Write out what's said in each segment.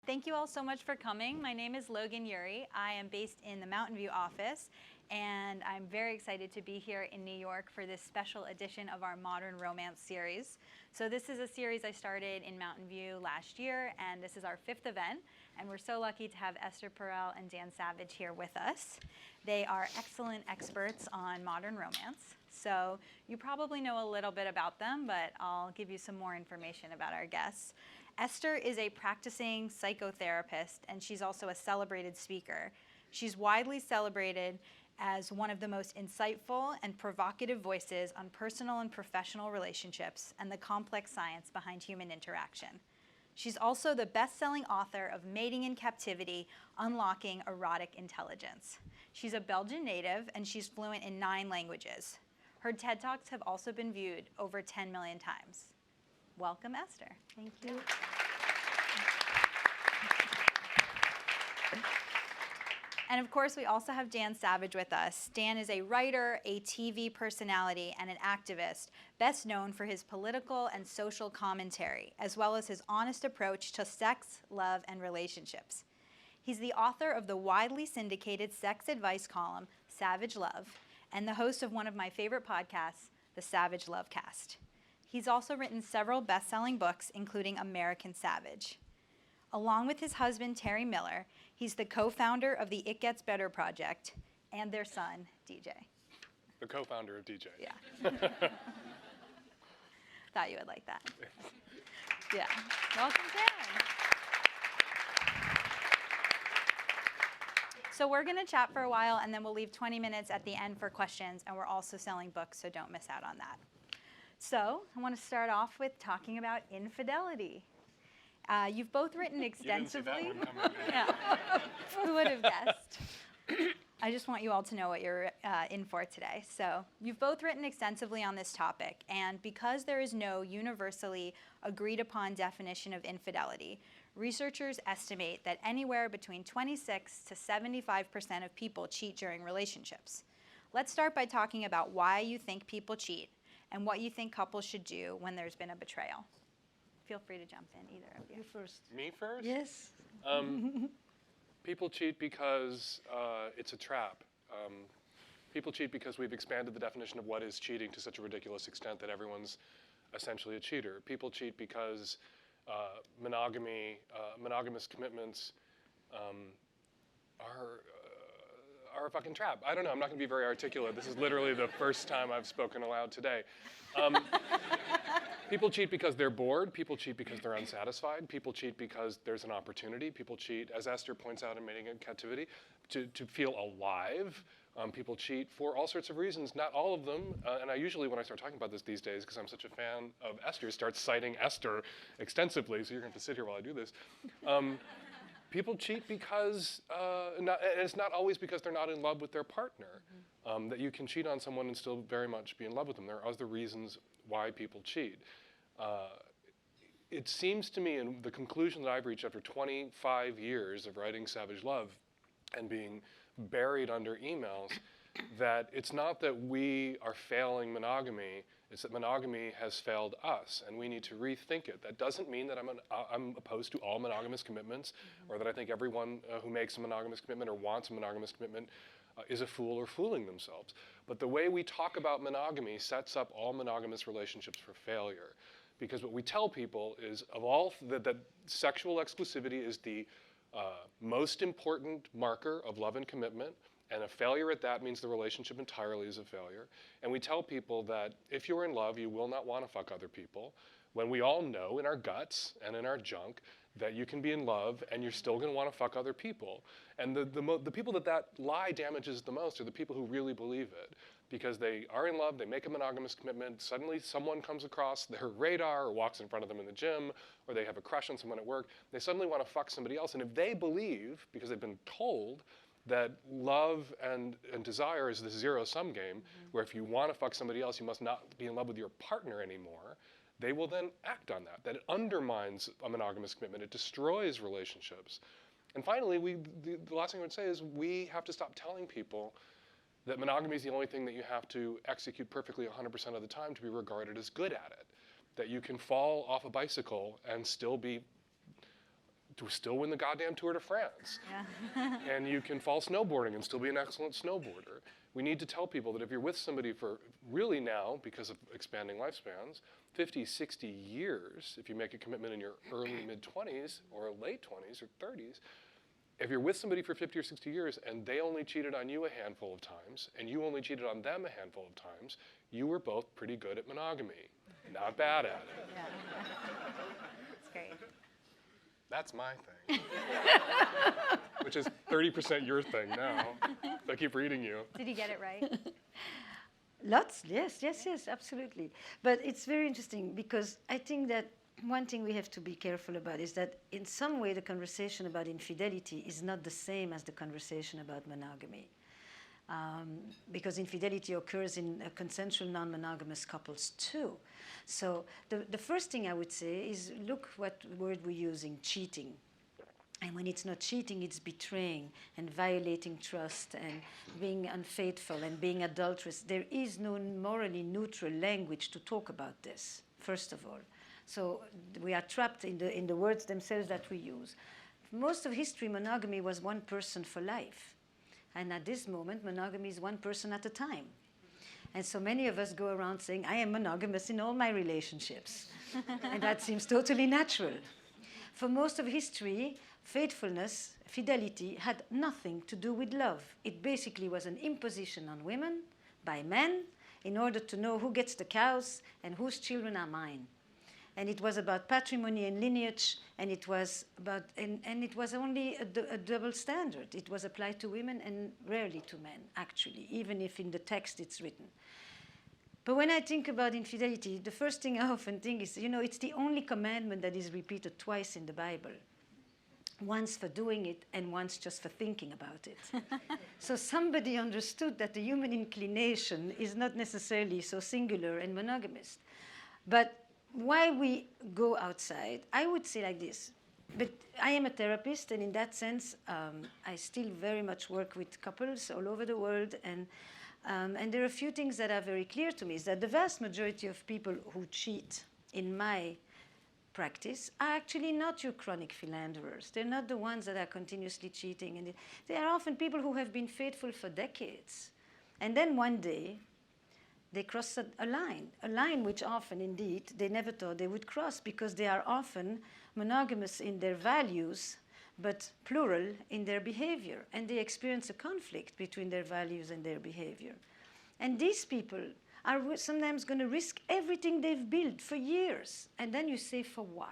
Thank you all so much for coming. My name is Logan Ury. I am based in the Mountain View office, and I'm very excited to be here in New York for this special edition of our Modern Romance series. So this is a series I started in Mountain View last year, and this is our 5th event, and we're so lucky to have Esther Perel and Dan Savage here with us. They are excellent experts on modern romance. So you probably know a little bit about them, but I'll give you some more information about our guests. Esther is a practicing psychotherapist, and she's also a celebrated speaker. She's widely celebrated as one of the most insightful and provocative voices on personal and professional relationships and the complex science behind human interaction. She's also the best-selling author of In Captivity, Unlocking Erotic Intelligence. She's a Belgian native, and she's fluent in 9 languages. Her TED Talks have also been viewed over 10 million times. Welcome, Esther. Thank you. And of course, we also have Dan Savage with us. Dan is a writer, a TV personality, and an activist, best known for his political and social commentary, as well as his honest approach to sex, love, and relationships. He's the author of the widely syndicated sex advice column, Savage Love, and the host of one of my favorite podcasts, the Savage Love Cast. He's also written several best-selling books, including American Savage. Along with his husband, Terry Miller, he's the co-founder of the It Gets Better Project and their son, DJ. The co-founder of DJ. Yeah. Thought you would like that. Yeah. Welcome, Dan. So we're going to chat for a while, and then we'll leave 20 minutes at the end for questions, and we're also selling books, so don't miss out on that. So I want to start off with talking about infidelity. You've both written extensively. You didn't see that one coming. Yeah. Who would have guessed? I just want you all to know what you're in for today. So you've both written extensively on this topic, and because there is no universally agreed upon definition of infidelity, researchers estimate that anywhere between 26 to 75% of people cheat during relationships. Let's start by talking about why you think people cheat and what you think couples should do when there's been a betrayal. Feel free to jump in, either of you. You first. Me first? Yes. People cheat because it's a trap. People cheat because we've expanded the definition of what is cheating to such a ridiculous extent that everyone's essentially a cheater. People cheat because monogamous commitments are a fucking trap. I don't know. I'm not going to be very articulate. This is literally the first time I've spoken aloud today. People cheat because they're bored. People cheat because they're unsatisfied. People cheat because there's an opportunity. People cheat, as Esther points out in In Captivity, to feel alive. People cheat for all sorts of reasons, not all of them. And I usually, when I start talking about this these days, because I'm such a fan of Esther, start citing Esther extensively, so you're going to have to sit here while I do this. People cheat because, and it's not always because they're not in love with their partner, that you can cheat on someone and still very much be in love with them. There are other reasons why people cheat. It seems to me, and the conclusion that I've reached after 25 years of writing Savage Love and being buried under emails, that it's not that we are failing monogamy, it's that monogamy has failed us, and we need to rethink it. That doesn't mean that I'm opposed to all monogamous commitments, or that I think everyone who makes a monogamous commitment or wants a monogamous commitment is a fool or fooling themselves. But the way we talk about monogamy sets up all monogamous relationships for failure. Because what we tell people is that sexual exclusivity is the most important marker of love and commitment, and a failure at that means the relationship entirely is a failure. And we tell people that if you're in love, you will not want to fuck other people, when we all know in our guts and in our junk that you can be in love and you're still going to want to fuck other people. And the people that lie damages the most are the people who really believe it. Because they are in love, they make a monogamous commitment, suddenly someone comes across their radar or walks in front of them in the gym, or they have a crush on someone at work, they suddenly want to fuck somebody else. And if they believe, because they've been told, that love and desire is this zero-sum game, where if you want to fuck somebody else, you must not be in love with your partner anymore, they will then act on that. That it undermines a monogamous commitment. It destroys relationships. And finally, the last thing I would say is we have to stop telling people that monogamy is the only thing that you have to execute perfectly 100% of the time to be regarded as good at it. That you can fall off a bicycle and still be still win the goddamn Tour de France. Yeah. And you can fall snowboarding and still be an excellent snowboarder. We need to tell people that if you're with somebody for really now, because of expanding lifespans, 50, 60 years, if you make a commitment in your early mid-20s or late 20s or 30s, if you're with somebody for 50 or 60 years and they only cheated on you a handful of times and you only cheated on them a handful of times, you were both pretty good at monogamy. Not bad at it. Yeah. That's great. That's my thing. Which is 30% your thing now. I keep reading you. Did he get it right? Lots, yes, absolutely. But it's very interesting because I think that one thing we have to be careful about is that in some way the conversation about infidelity is not the same as the conversation about monogamy. Because infidelity occurs in consensual non-monogamous couples too. So the first thing I would say is look what word we're using, cheating. And when it's not cheating, it's betraying and violating trust and being unfaithful and being adulterous. There is no morally neutral language to talk about this, first of all. So we are trapped in the words themselves that we use. Most of history, monogamy was one person for life. And at this moment, monogamy is one person at a time. And so many of us go around saying, I am monogamous in all my relationships. And that seems totally natural. For most of history, faithfulness, fidelity, had nothing to do with love. It basically was an imposition on women by men in order to know who gets the cows and whose children are mine. And it was about patrimony and lineage, and it was about, and it was only a double standard. It was applied to women and rarely to men, actually, even if in the text it's written. But when I think about infidelity, the first thing I often think is, it's the only commandment that is repeated twice in the Bible. Once for doing it and once just for thinking about it. So somebody understood that the human inclination is not necessarily so singular and monogamous. But why we go outside, I would say like this. But I am a therapist, and in that sense, I still very much work with couples all over the world. And there are a few things that are very clear to me, is that the vast majority of people who cheat in my practice are actually not your chronic philanderers. They're not the ones that are continuously cheating. And they are often people who have been faithful for decades. And then one day, they cross a line which often, indeed, they never thought they would cross because they are often monogamous in their values, but plural in their behavior. And they experience a conflict between their values and their behavior. And these people are sometimes going to risk everything they've built for years. And then you say, for what?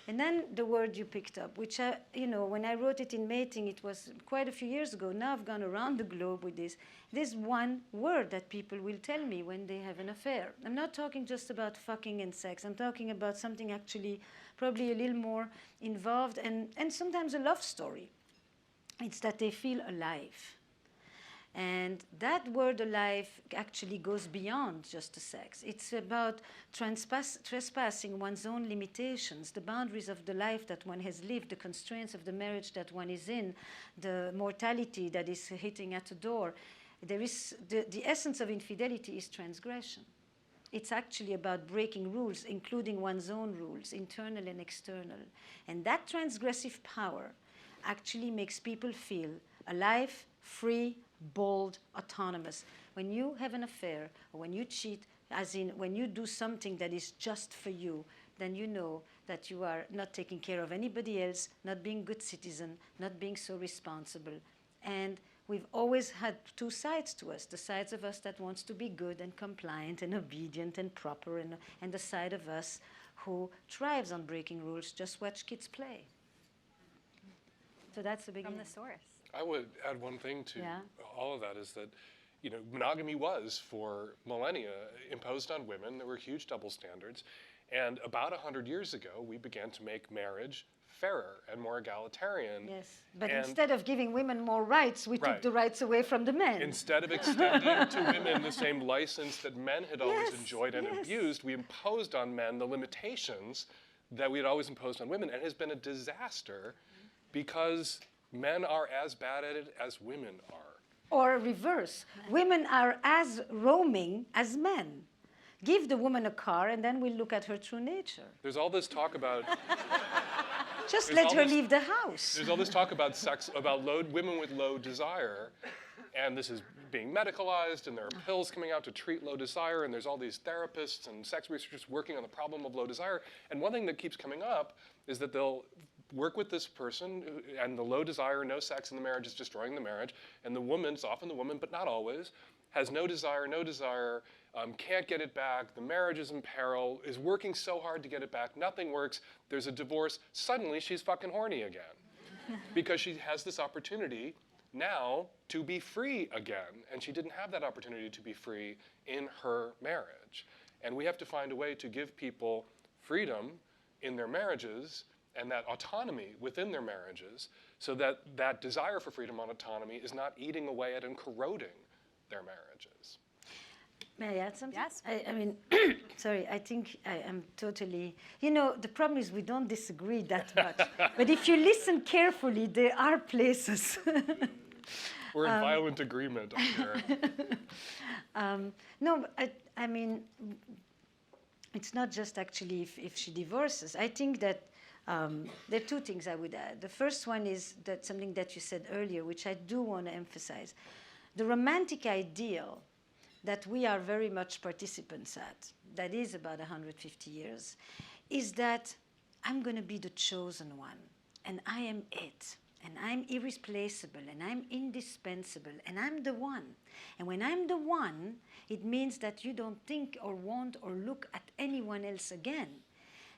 And then the word you picked up, which, when I wrote it in Mating, it was quite a few years ago. Now I've gone around the globe with this. There's one word that people will tell me when they have an affair. I'm not talking just about fucking and sex. I'm talking about something actually probably a little more involved and sometimes a love story. It's that they feel alive. And that word alive actually goes beyond just the sex. It's about trespassing one's own limitations, the boundaries of the life that one has lived, the constraints of the marriage that one is in, the mortality that is hitting at the door. There is the essence of infidelity is transgression. It's actually about breaking rules, including one's own rules, internal and external. And that transgressive power actually makes people feel alive, free, bold, autonomous. When you have an affair, or when you cheat, as in when you do something that is just for you, then you know that you are not taking care of anybody else, not being a good citizen, not being so responsible. And we've always had two sides to us, the sides of us that wants to be good and compliant and obedient and proper, and the side of us who thrives on breaking rules, just watch kids play. So that's the beginning. From the source. I would add one thing to all of that is that, monogamy was for millennia imposed on women. There were huge double standards. And about 100 years ago, we began to make marriage fairer and more egalitarian. Yes, but instead of giving women more rights, we took the rights away from the men. Instead of extending to women the same license that men had always enjoyed and abused, we imposed on men the limitations that we had always imposed on women. And it has been a disaster because men are as bad at it as women are. Or reverse. Women are as roaming as men. Give the woman a car and then we'll look at her true nature. There's all this talk about Just There's let all her this- leave the house. There's all this talk about sex, about women with low desire, and this is being medicalized, and there are pills coming out to treat low desire, and there's all these therapists and sex researchers working on the problem of low desire. And one thing that keeps coming up is that they'll work with this person, and the low desire, no sex in the marriage is destroying the marriage, and the woman, it's often the woman, but not always, has no desire, can't get it back, the marriage is in peril, is working so hard to get it back, nothing works, there's a divorce, suddenly she's fucking horny again. Because she has this opportunity now to be free again, and she didn't have that opportunity to be free in her marriage. And we have to find a way to give people freedom in their marriages and that autonomy within their marriages so that that desire for freedom and autonomy is not eating away at and corroding their marriages. May I add something? Yes. I mean, sorry, I think I am totally, the problem is we don't disagree that much. But if you listen carefully, there are places. We're in violent agreement up here. No, I mean, it's not just actually if she divorces. I think that there are two things I would add. The first one is that something that you said earlier, which I do want to emphasize. The romantic ideal that we are very much participants at, that is about 150 years, is that I'm going to be the chosen one, and I am it, and I'm irreplaceable, and I'm indispensable, and I'm the one. And when I'm the one, it means that you don't think or want or look at anyone else again.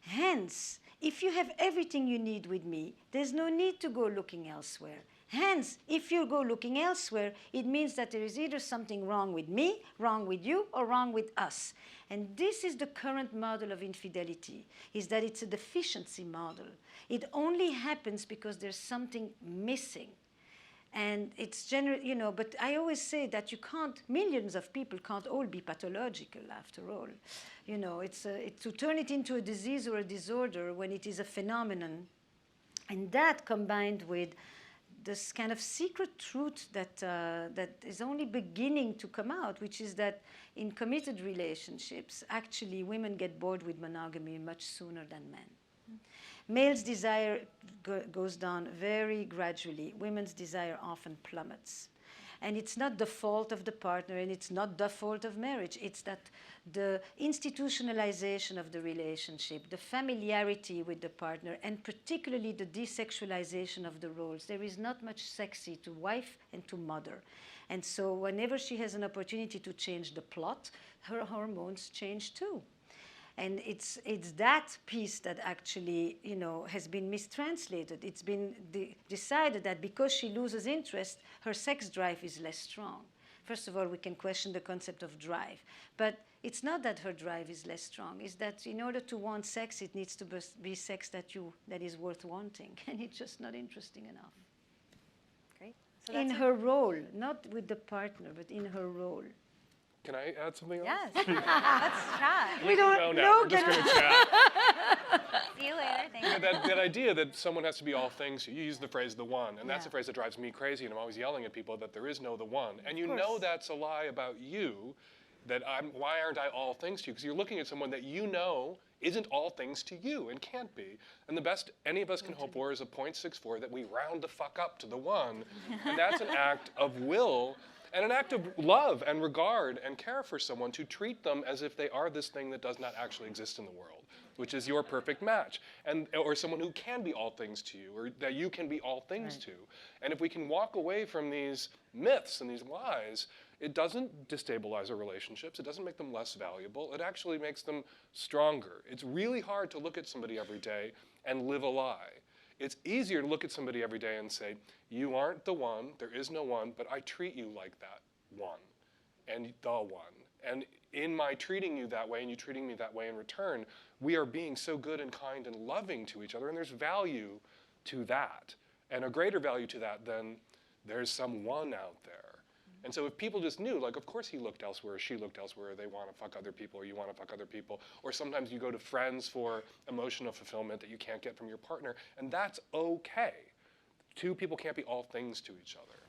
Hence, if you have everything you need with me, there's no need to go looking elsewhere. Hence, if you go looking elsewhere, it means that there is either something wrong with me, wrong with you, or wrong with us. And this is the current model of infidelity, is that it's a deficiency model. It only happens because there's something missing. And it's generally, but I always say that you can't, millions of people can't all be pathological after all. It's to turn it into a disease or a disorder when it is a phenomenon. And that combined with this kind of secret truth that is only beginning to come out, which is that in committed relationships, actually women get bored with monogamy much sooner than men. Males' desire goes down very gradually. Women's desire often plummets. And it's not the fault of the partner, and it's not the fault of marriage. It's that the institutionalization of the relationship, the familiarity with the partner, and particularly the desexualization of the roles. There is not much sexy to wife and to mother. And so whenever she has an opportunity to change the plot, her hormones change too. And it's that piece that actually, has been mistranslated. It's been decided that because she loses interest, her sex drive is less strong. First of all, we can question the concept of drive. But it's not that her drive is less strong. It's that in order to want sex, it needs to be sex that is worth wanting. And it's just not interesting enough. Great. So In her role, not with the partner, but in her role. Can I add something else? Yes. Let's chat. We don't No, know. we're just going to chat. See you later. Thank you. That idea that someone has to be all things, you use the phrase the one, and that's Yeah. the phrase that drives me crazy, and I'm always yelling at people that there is no the one. And you course. know that's a lie about you, that why aren't I all things to you? Because you're looking at someone that you know isn't all things to you and can't be. And the best any of us can hope for is a 0.64 that we round the fuck up to the one. And that's an act of will and an act of love and regard and care for someone, to treat them as if they are this thing that does not actually exist in the world, which is your perfect match, or someone who can be all things to you, or that you can be all things to. And if we can walk away from these myths and these lies, it doesn't destabilize our relationships. It doesn't make them less valuable. It actually makes them stronger. It's really hard to look at somebody every day and live a lie. It's easier to look at somebody every day and say, you aren't the one, there is no one, but I treat you like that one, and the one. And in my treating you that way and you treating me that way in return, we are being so good and kind and loving to each other, and there's value to that. And a greater value to that than there's some one out there. And so if people just knew, like, of course he looked elsewhere, or she looked elsewhere, or they want to fuck other people, or you want to fuck other people, or sometimes you go to friends for emotional fulfillment that you can't get from your partner, and that's okay. Two people can't be all things to each other.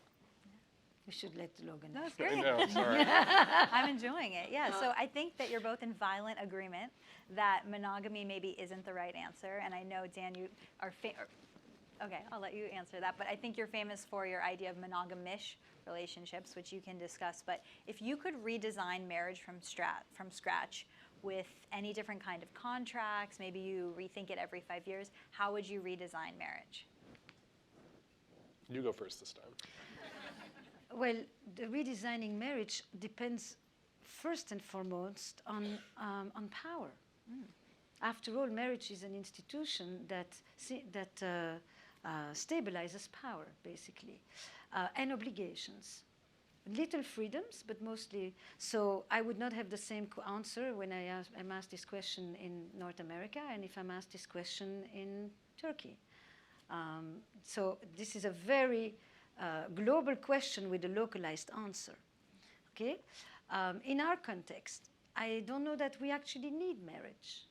We should let Logan. No, it's I great. know, sorry. I'm enjoying it. Yeah. So I think that you're both in violent agreement that monogamy maybe isn't the right answer. And I know, Dan, you are okay, I'll let you answer that. But I think you're famous for your idea of monogamish relationships, which you can discuss. But if you could redesign marriage from scratch with any different kind of contracts, maybe you rethink it every 5 years, how would you redesign marriage? You go first this time. Well, the redesigning marriage depends first and foremost on power. After all, marriage is an institution that stabilizes power, basically, and obligations. Little freedoms, but mostly. So I would not have the same answer when I'm asked this question in North America and if I'm asked this question in Turkey. So this is a very global question with a localized answer. Okay? In our context, I don't know that we actually need marriage.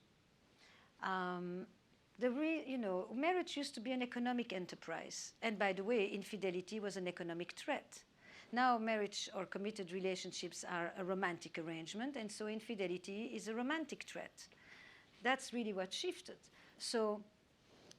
Marriage used to be an economic enterprise. And by the way, infidelity was an economic threat. Now marriage or committed relationships are a romantic arrangement, and so infidelity is a romantic threat. That's really what shifted. So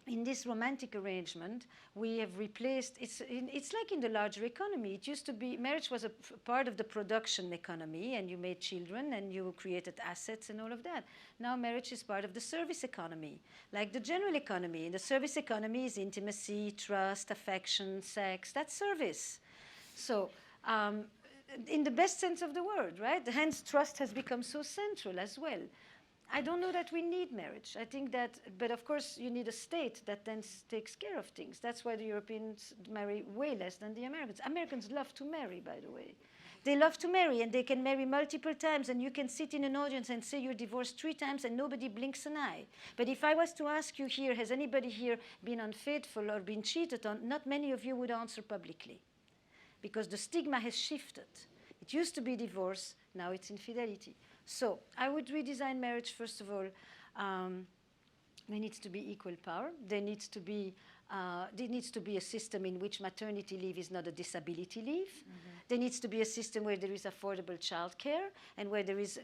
in this romantic arrangement, we have replaced, it's like in the larger economy. It used to be, marriage was a part of the production economy, and you made children, and you created assets and all of that. Now marriage is part of the service economy, like the general economy. In the service economy is intimacy, trust, affection, sex, that's service. So in the best sense of the word, right? Hence, trust has become so central as well. I don't know that we need marriage. I think that, but of course, you need a state that then takes care of things. That's why the Europeans marry way less than the Americans. Americans love to marry, by the way. They love to marry, and they can marry multiple times, and you can sit in an audience and say you're divorced 3 times, and nobody blinks an eye. But if I was to ask you here, has anybody here been unfaithful or been cheated on, not many of you would answer publicly, because the stigma has shifted. It used to be divorce, now it's infidelity. So I would redesign marriage, first of all. There needs to be equal power. There needs to be a system in which maternity leave is not a disability leave. Mm-hmm. There needs to be a system where there is affordable childcare and where there is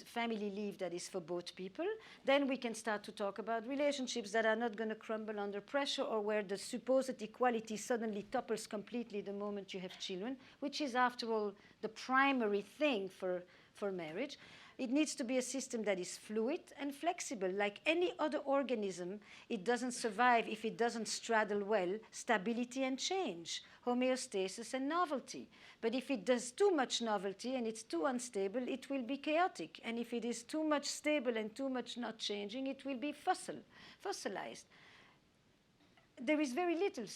family leave that is for both people. Then we can start to talk about relationships that are not going to crumble under pressure, or where the supposed equality suddenly topples completely the moment you have children, which is, after all, the primary thing for marriage. It needs to be a system that is fluid and flexible. Like any other organism, it doesn't survive if it doesn't straddle well stability and change, homeostasis and novelty. But if it does too much novelty and it's too unstable, it will be chaotic. And if it is too much stable and too much not changing, it will be fossilized. There is very little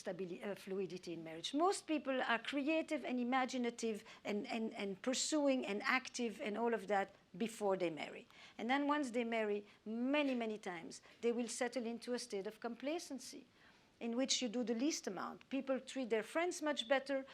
fluidity in marriage. Most people are creative and imaginative and pursuing and active and all of that before they marry. And then once they marry, many, many times, they will settle into a state of complacency in which you do the least amount. People treat their friends much better.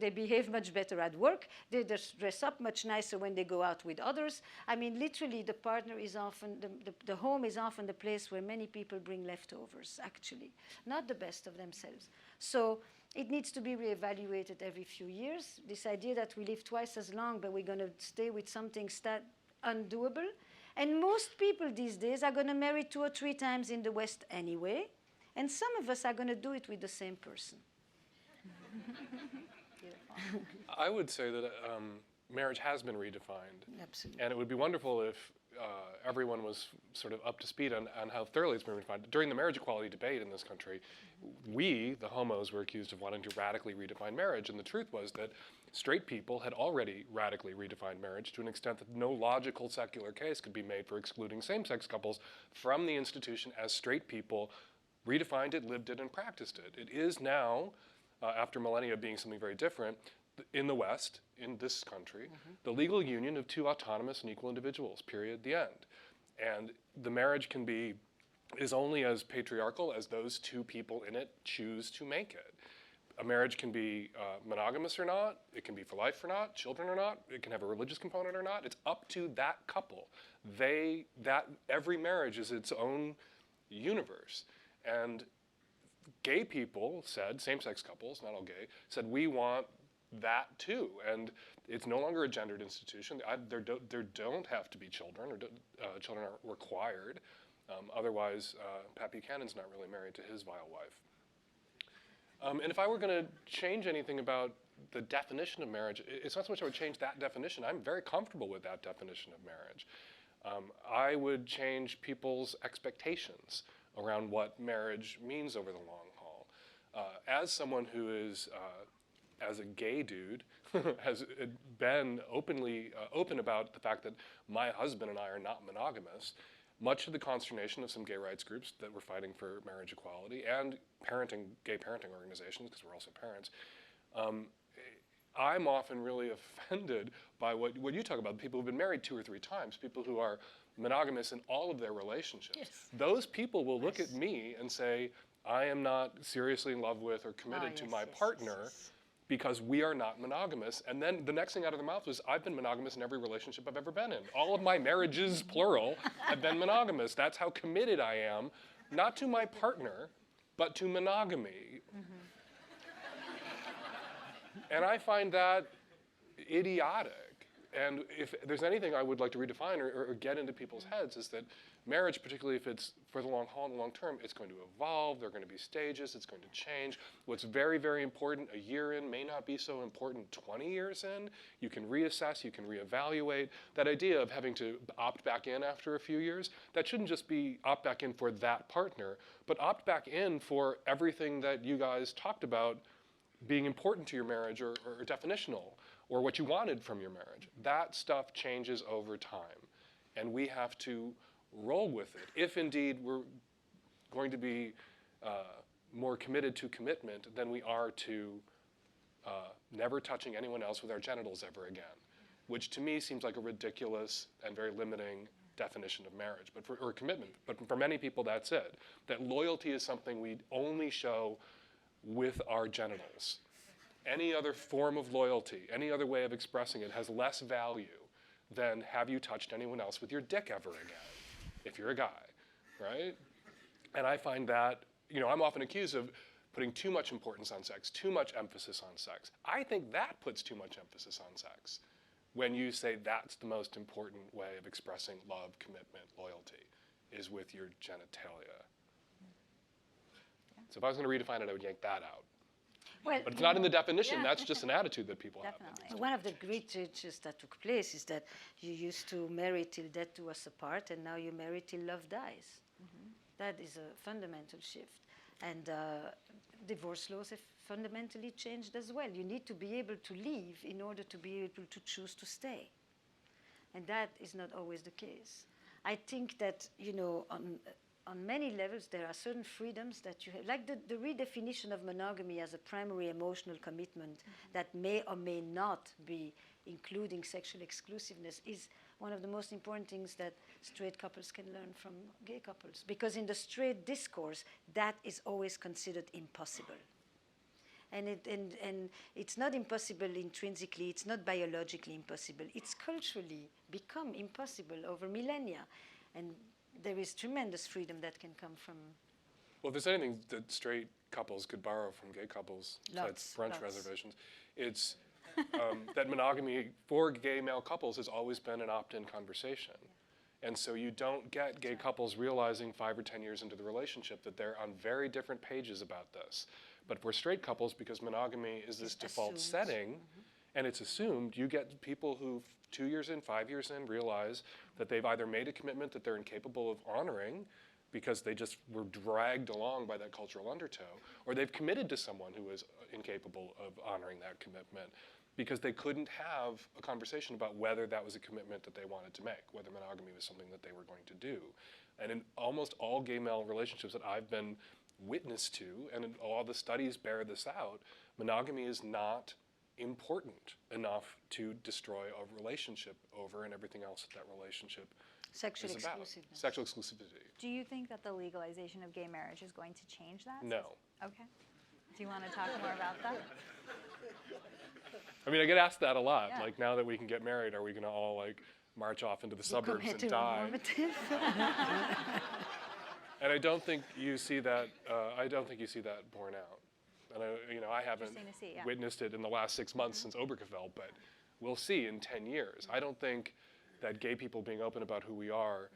They behave much better at work. They dress up much nicer when they go out with others. I mean, literally, the partner is often, the home is often the place where many people bring leftovers, actually, not the best of themselves. So it needs to be reevaluated every few years. This idea that we live twice as long, but we're going to stay with something undoable. And most people these days are going to marry 2 or 3 times in the West anyway. And some of us are going to do it with the same person. I would say that marriage has been redefined. Absolutely. And it would be wonderful if everyone was sort of up to speed on how thoroughly it's been redefined. During the marriage equality debate in this country, we, the homos, were accused of wanting to radically redefine marriage. And the truth was that straight people had already radically redefined marriage to an extent that no logical secular case could be made for excluding same-sex couples from the institution as straight people redefined it, lived it, and practiced it. It is now, after millennia being something very different, in the West, in this country, the legal union of 2 autonomous and equal individuals, period, the end. And the marriage is only as patriarchal as those 2 people in it choose to make it. A marriage can be monogamous or not, it can be for life or not, children or not, it can have a religious component or not. It's up to that couple. Every marriage is its own universe. And gay people said, same-sex couples, not all gay, said we want that too. And it's no longer a gendered institution. There don't have to be children, or children aren't required. Otherwise, Pat Buchanan's not really married to his vile wife. And if I were going to change anything about the definition of marriage, it's not so much I would change that definition. I'm very comfortable with that definition of marriage. I would change people's expectations around what marriage means over the long haul. As someone who is, as a gay dude, has been open about the fact that my husband and I are not monogamous, much to the consternation of some gay rights groups that were fighting for marriage equality and gay parenting organizations, because we're also parents, I'm often really offended by what you talk about, people who've been married 2 or 3 times, people who are monogamous in all of their relationships. Yes. Those people will look at me and say, I am not seriously in love with or committed to my partner because we are not monogamous. And then the next thing out of their mouth was, I've been monogamous in every relationship I've ever been in. All of my marriages, plural, have been monogamous. That's how committed I am, not to my partner, but to monogamy. And I find that idiotic. And if there's anything I would like to redefine or get into people's heads, is that marriage, particularly if it's for the long haul and the long term, it's going to evolve, there are going to be stages, it's going to change. What's very, very important a year in may not be so important 20 years in. You can reassess, you can reevaluate. That idea of having to opt back in after a few years, that shouldn't just be opt back in for that partner, but opt back in for everything that you guys talked about being important to your marriage or definitional, or what you wanted from your marriage. That stuff changes over time, and we have to roll with it. If indeed we're going to be more committed to commitment than we are to never touching anyone else with our genitals ever again, which to me seems like a ridiculous and very limiting definition of marriage, or commitment. But for many people, that's it. That loyalty is something we only show with our genitals. Any other form of loyalty, any other way of expressing it has less value than have you touched anyone else with your dick ever again, if you're a guy, right? And I find that, I'm often accused of putting too much importance on sex, too much emphasis on sex. I think that puts too much emphasis on sex when you say that's the most important way of expressing love, commitment, loyalty, is with your genitalia. So if I was going to redefine it, I would yank that out. Well, But it's not in the definition. That's just an attitude that people have. Definitely. one of the great changes that took place is that you used to marry till death do us apart, and now you marry till love dies. That is a fundamental shift. And divorce laws have fundamentally changed as well. You need to be able to leave in order to be able to choose to stay. And that is not always the case. I think that, on many levels, there are certain freedoms that you have, like the redefinition of monogamy as a primary emotional commitment that may or may not be including sexual exclusiveness is one of the most important things that straight couples can learn from gay couples. Because in the straight discourse, that is always considered impossible. And it's not impossible intrinsically, it's not biologically impossible, it's culturally become impossible over millennia. And there is tremendous freedom that can come from. Well, if there's anything that straight couples could borrow from gay couples, besides brunch reservations, it's that monogamy for gay male couples has always been an opt-in conversation. And so you don't get gay couples realizing 5 or 10 years into the relationship that they're on very different pages about this. But for straight couples, because monogamy is this default setting, and it's assumed, you get people who 2 years in, 5 years in, realize that they've either made a commitment that they're incapable of honoring because they just were dragged along by that cultural undertow, or they've committed to someone who is incapable of honoring that commitment because they couldn't have a conversation about whether that was a commitment that they wanted to make, whether monogamy was something that they were going to do. And in almost all gay male relationships that I've been witness to, and all the studies bear this out, monogamy is not important enough to destroy a relationship over and everything else that relationship Sexual is about. exclusiveness. Sexual exclusivity. Do you think that the legalization of gay marriage is going to change that? No. Okay. Do you want to talk more about that? I mean, I get asked that a lot. Yeah. Like, now that we can get married, are we going to all march off into the suburbs and die? And I don't think you see that. I don't think you see that borne out. And I haven't Interesting to see, yeah. witnessed it in the last 6 months since Obergefell, but we'll see in 10 years. I don't think that gay people being open about who we are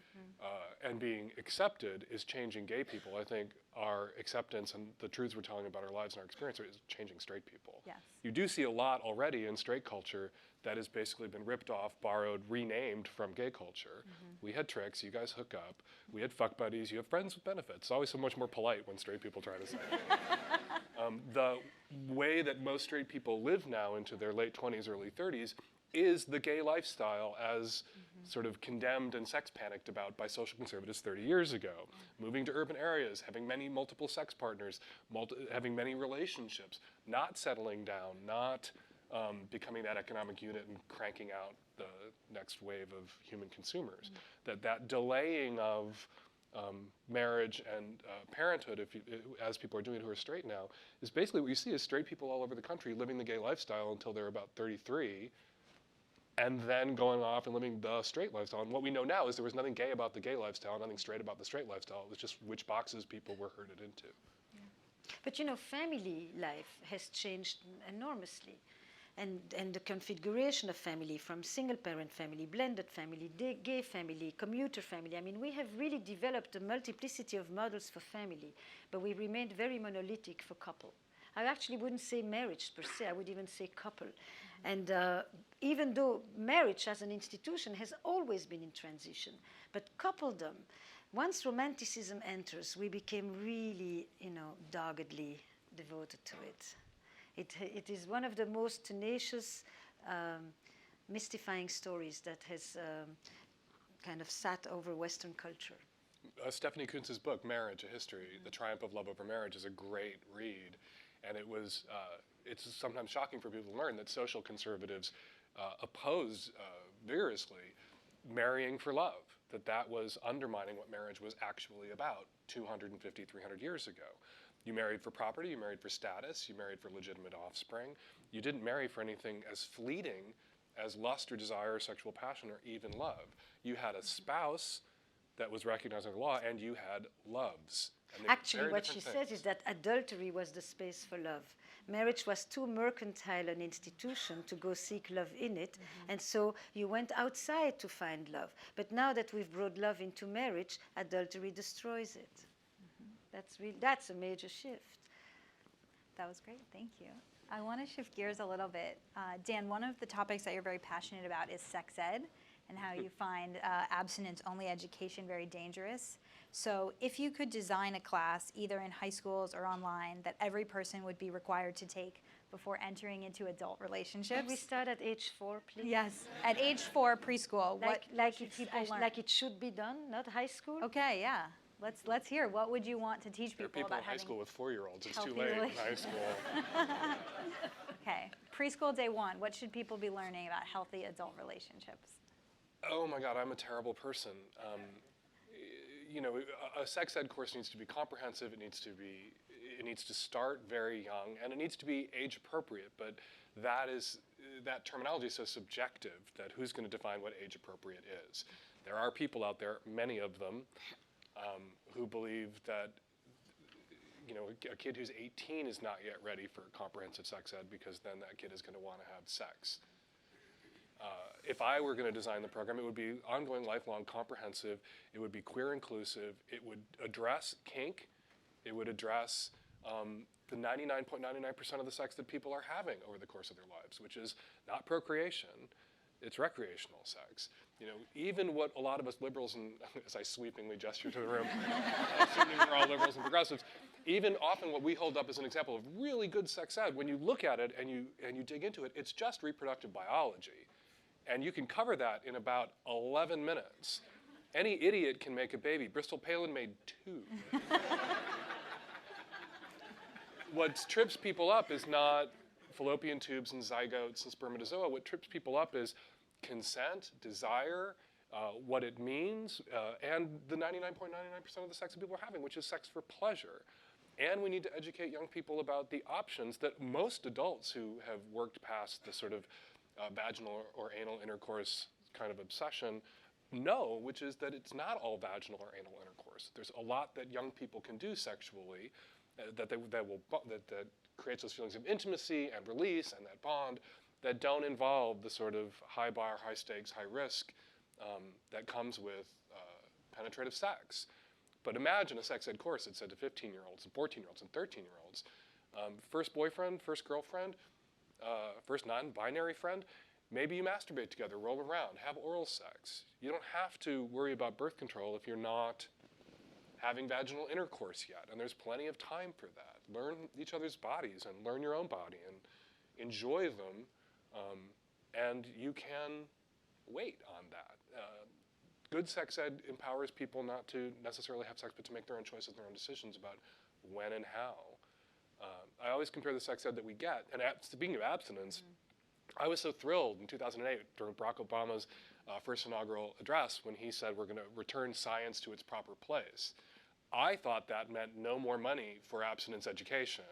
and being accepted is changing gay people. I think our acceptance and the truths we're telling about our lives and our experience is changing straight people. Yes. You do see a lot already in straight culture that has basically been ripped off, borrowed, renamed from gay culture. We had tricks, you guys hook up. We had fuck buddies, you have friends with benefits. It's always so much more polite when straight people try to say it. The way that most straight people live now into their late 20s, early 30s is the gay lifestyle as sort of condemned and sex panicked about by social conservatives 30 years ago. Moving to urban areas, having many multiple sex partners, having many relationships, not settling down, not becoming that economic unit and cranking out the next wave of human consumers. That delaying of marriage and parenthood, as people are doing who are straight now, is basically what you see is straight people all over the country living the gay lifestyle until they're about 33, and then going off and living the straight lifestyle. And what we know now is there was nothing gay about the gay lifestyle, nothing straight about the straight lifestyle. It was just which boxes people were herded into. But family life has changed enormously. And the configuration of family, from single-parent family, blended family, gay family, commuter family. I mean, we have really developed a multiplicity of models for family, but we remained very monolithic for couple. I actually wouldn't say marriage per se, I would even say couple. And even though marriage as an institution has always been in transition, but coupledom, once romanticism enters, we became really, doggedly devoted to it. It is one of the most tenacious, mystifying stories that has kind of sat over Western culture. Stephanie Kuntz's book, Marriage, A History, The Triumph of Love Over Marriage, is a great read. And it's sometimes shocking for people to learn that social conservatives oppose vigorously marrying for love, that was undermining what marriage was actually about 250, 300 years ago. You married for property, you married for status, you married for legitimate offspring. You didn't marry for anything as fleeting as lust or desire or sexual passion or even love. You had a spouse that was recognized under the law, and you had loves. Actually, what she says is that adultery was the space for love. Marriage was too mercantile an institution to go seek love in it, and so you went outside to find love. But now that we've brought love into marriage, adultery destroys it. That's a major shift. That was great, thank you. I want to shift gears a little bit. Dan, one of the topics that you're very passionate about is sex ed and how you find abstinence-only education very dangerous. So if you could design a class, either in high schools or online, that every person would be required to take before entering into adult relationships. Can we start at age 4, please? Yes, at age 4, preschool. Like it should be done, not high school? Okay, yeah. Let's hear. What would you want to teach people, there are people about in high having school with 4-year-olds. It's too healthy late in high school. Okay, preschool day 1. What should people be learning about healthy adult relationships? Oh my God, I'm a terrible person. A sex ed course needs to be comprehensive. It needs to start very young, and it needs to be age appropriate. But that terminology is so subjective that who's going to define what age appropriate is? There are people out there, many of them, who believe that a kid who's 18 is not yet ready for comprehensive sex ed because then that kid is going to want to have sex. If I were going to design the program, it would be ongoing, lifelong, comprehensive. It would be queer inclusive. It would address kink. It would address the 99.99% of the sex that people are having over the course of their lives, which is not procreation. It's recreational sex. Even what a lot of us liberals, and as I sweepingly gesture to the room, assuming we're all liberals and progressives, even often what we hold up as an example of really good sex ed, when you look at it and you dig into it, it's just reproductive biology. And you can cover that in about 11 minutes. Any idiot can make a baby. Bristol Palin made 2. What trips people up is not fallopian tubes and zygotes and spermatozoa. What trips people up is consent, desire, what it means, and the 99.99% of the sex that people are having, which is sex for pleasure. And we need to educate young people about the options that most adults who have worked past the sort of vaginal or anal intercourse kind of obsession know, which is that it's not all vaginal or anal intercourse. There's a lot that young people can do sexually that creates those feelings of intimacy and release and that bond that don't involve the sort of high bar, high stakes, high risk that comes with penetrative sex. But imagine a sex ed course that said to 15-year-olds and 14-year-olds and 13-year-olds, first boyfriend, first girlfriend, first non-binary friend, maybe you masturbate together, roll around, have oral sex. You don't have to worry about birth control if you're not having vaginal intercourse yet, and there's plenty of time for that. Learn each other's bodies and learn your own body and enjoy them, and you can wait on that. Good sex ed empowers people not to necessarily have sex, but to make their own choices, their own decisions about when and how. I always compare the sex ed that we get, and speaking of abstinence, I was so thrilled in 2008 during Barack Obama's first inaugural address when he said we're going to return science to its proper place. I thought that meant no more money for abstinence education,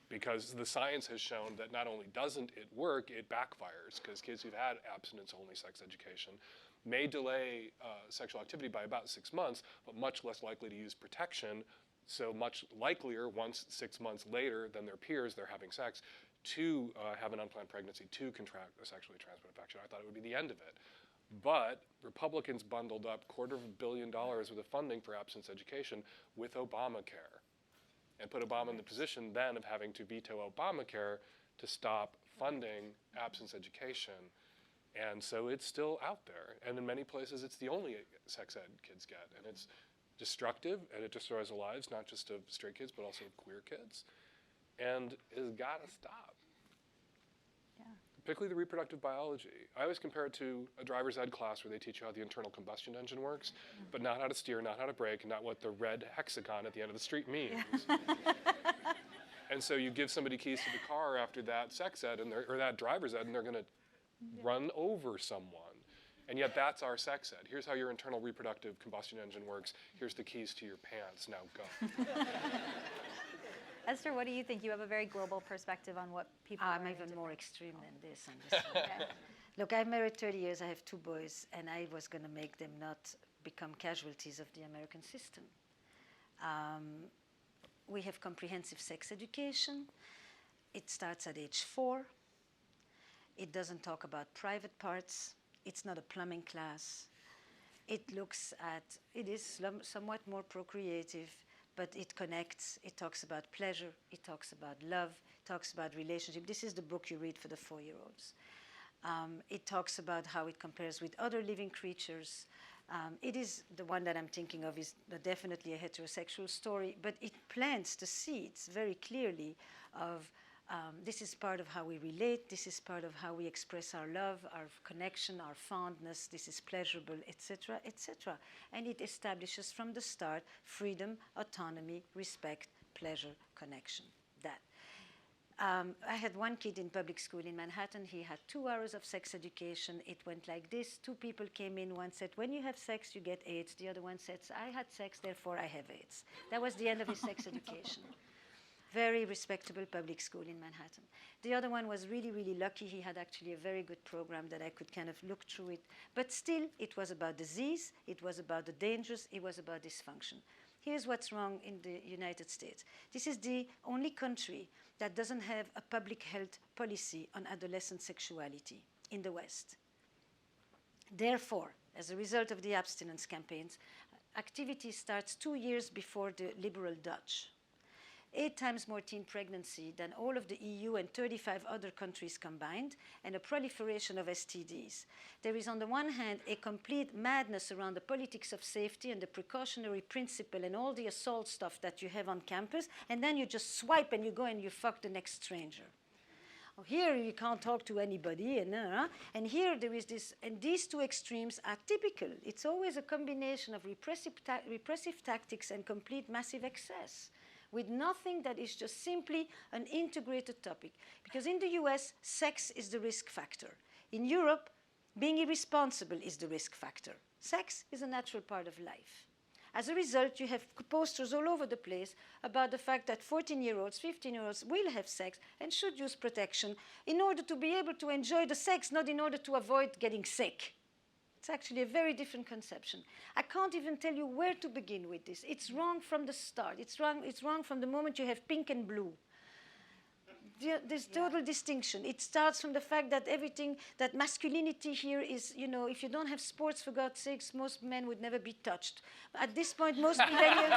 because the science has shown that not only doesn't it work, it backfires, because kids who've had abstinence-only sex education may delay sexual activity by about 6 months, but much less likely to use protection, so much likelier once 6 months later than their peers they're having sex to have an unplanned pregnancy, to contract a sexually transmitted infection. I thought it would be the end of it. But Republicans bundled up $250 million worth of funding for abstinence education with Obamacare, and put Obama in the position then of having to veto Obamacare to stop funding abstinence education. And so it's still out there. And in many places, it's the only sex ed kids get. And it's destructive, and it destroys the lives, not just of straight kids, but also of queer kids. And it's got to stop. Yeah. Particularly the reproductive biology. I always compare it to a driver's ed class where they teach you how the internal combustion engine works, but not how to steer, not how to brake, and not what the red hexagon at the end of the street means. Yeah. And so you give somebody keys to the car after that sex ed, or that driver's ed, and they're going to run over someone. And yet that's our sex ed. Here's how your internal reproductive combustion engine works. Here's the keys to your pants. Now go. Esther, what do you think? You have a very global perspective on what people I'm are even more extreme than this on this one. Okay. Look, I'm married 30 years. I have 2 boys, and I was going to make them not become casualties of the American system. We have comprehensive sex education. It starts at age 4. It doesn't talk about private parts. It's not a plumbing class. It is somewhat more procreative, but it connects. It talks about pleasure. It talks about love. It talks about relationship. This is the book you read for the 4-year-olds. It talks about how it compares with other living creatures. It is the one that I'm thinking of is definitely a heterosexual story, but it plants the seeds very clearly of this is part of how we relate, this is part of how we express our love, our connection, our fondness, this is pleasurable, etc., etc. And it establishes from the start freedom, autonomy, respect, pleasure, connection. That. I had one kid in public school in Manhattan. He had 2 hours of sex education. It went like this. 2 people came in. One said, when you have sex, you get AIDS. The other one said, I had sex, therefore I have AIDS. That was the end of his sex education. Very respectable public school in Manhattan. The other one was really, really lucky. He had actually a very good program that I could kind of look through it. But still, it was about disease. It was about the dangers. It was about dysfunction. Here's what's wrong in the United States. This is the only country that doesn't have a public health policy on adolescent sexuality in the West. Therefore, as a result of the abstinence campaigns, activity starts 2 years before the liberal Dutch. 8 times more teen pregnancy than all of the EU and 35 other countries combined, and a proliferation of STDs. There is, on the one hand, a complete madness around the politics of safety and the precautionary principle and all the assault stuff that you have on campus, and then you just swipe and you go and you fuck the next stranger. Here you can't talk to anybody, and here there is this, and these 2 extremes are typical. It's always a combination of repressive tactics and complete massive excess, with nothing that is just simply an integrated topic. Because in the US, sex is the risk factor. In Europe, being irresponsible is the risk factor. Sex is a natural part of life. As a result, you have posters all over the place about the fact that 14-year-olds, 15-year-olds will have sex and should use protection in order to be able to enjoy the sex, not in order to avoid getting sick. It's actually a very different conception. I can't even tell you where to begin with this. It's wrong from the start. It's wrong from the moment you have pink and blue. This total distinction. It starts from the fact that everything, that masculinity here is, if you don't have sports, for God's sakes, most men would never be touched. At this point, most millennials,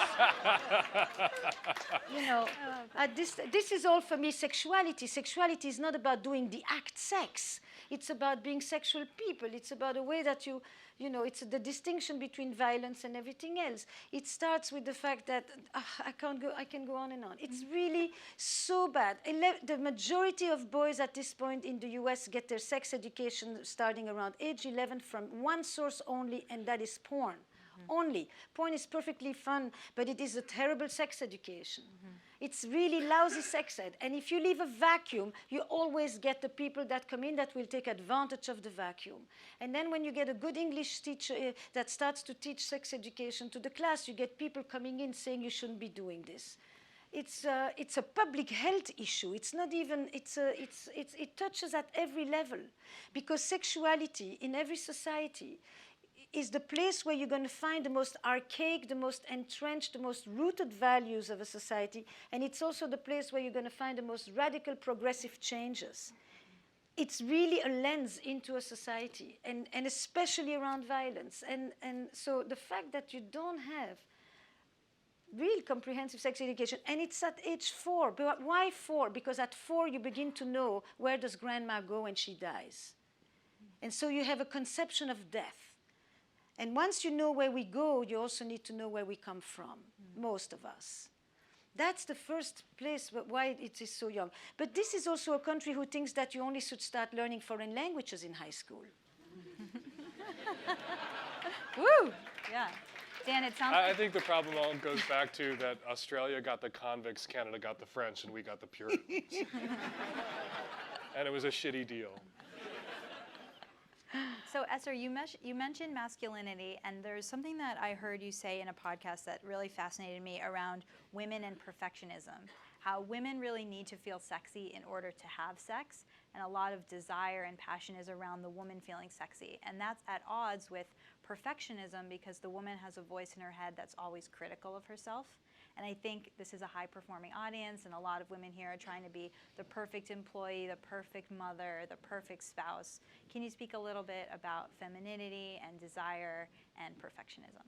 this is all for me sexuality. Sexuality is not about doing the act sex. It's about being sexual people. It's about a way that it's the distinction between violence and everything else. It starts with the fact that I can go on and on. It's really so bad. The majority of boys at this point in the US get their sex education starting around age 11 from one source only, and that is porn. Only. Porn is perfectly fun, but it is a terrible sex education. It's really lousy sex ed. And if you leave a vacuum, you always get the people that come in that will take advantage of the vacuum. And then when you get a good English teacher that starts to teach sex education to the class, you get people coming in saying you shouldn't be doing this. It's a public health issue. It's not even, it touches at every level, because sexuality in every society is the place where you're going to find the most archaic, the most entrenched, the most rooted values of a society, and it's also the place where you're going to find the most radical progressive changes. It's really a lens into a society, and especially around violence. And so the fact that you don't have real comprehensive sex education, and it's at age 4. But why 4? Because at 4 you begin to know, where does grandma go when she dies? And so you have a conception of death. And once you know where we go, you also need to know where we come from, most of us. That's the first place why it is so young. But this is also a country who thinks that you only should start learning foreign languages in high school. Woo! Yeah. Dan, it sounds I think the problem all goes back to that Australia got the convicts, Canada got the French, and we got the Puritans. And it was a shitty deal. So Esther, you mentioned masculinity, and there's something that I heard you say in a podcast that really fascinated me around women and perfectionism. How women really need to feel sexy in order to have sex, and a lot of desire and passion is around the woman feeling sexy. And that's at odds with perfectionism, because the woman has a voice in her head that's always critical of herself. And I think this is a high-performing audience, and a lot of women here are trying to be the perfect employee, the perfect mother, the perfect spouse. Can you speak a little bit about femininity and desire and perfectionism?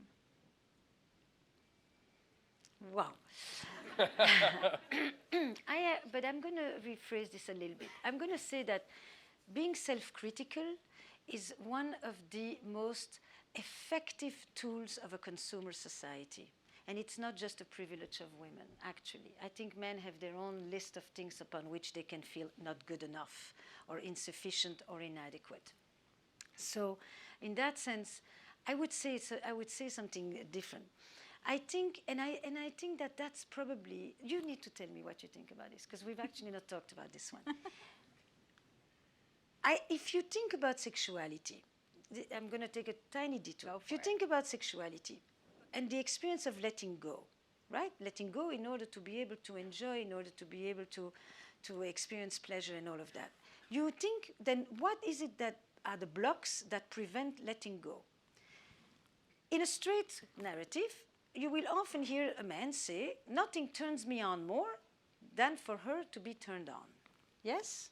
Wow. But I'm going to rephrase this a little bit. I'm going to say that being self-critical is one of the most effective tools of a consumer society. And it's not just a privilege of women, actually. I think men have their own list of things upon which they can feel not good enough or insufficient or inadequate. So in that sense, I would say something different. I think, and I think that that's probably, you need to tell me what you think about this, because we've actually not talked about this one. If you think about sexuality, I'm going to take a tiny detour. If you think about sexuality, and the experience of letting go, right? Letting go in order to be able to enjoy, in order to be able to experience pleasure and all of that. You think, then what is it that are the blocks that prevent letting go? In a straight narrative, you will often hear a man say, nothing turns me on more than for her to be turned on. Yes?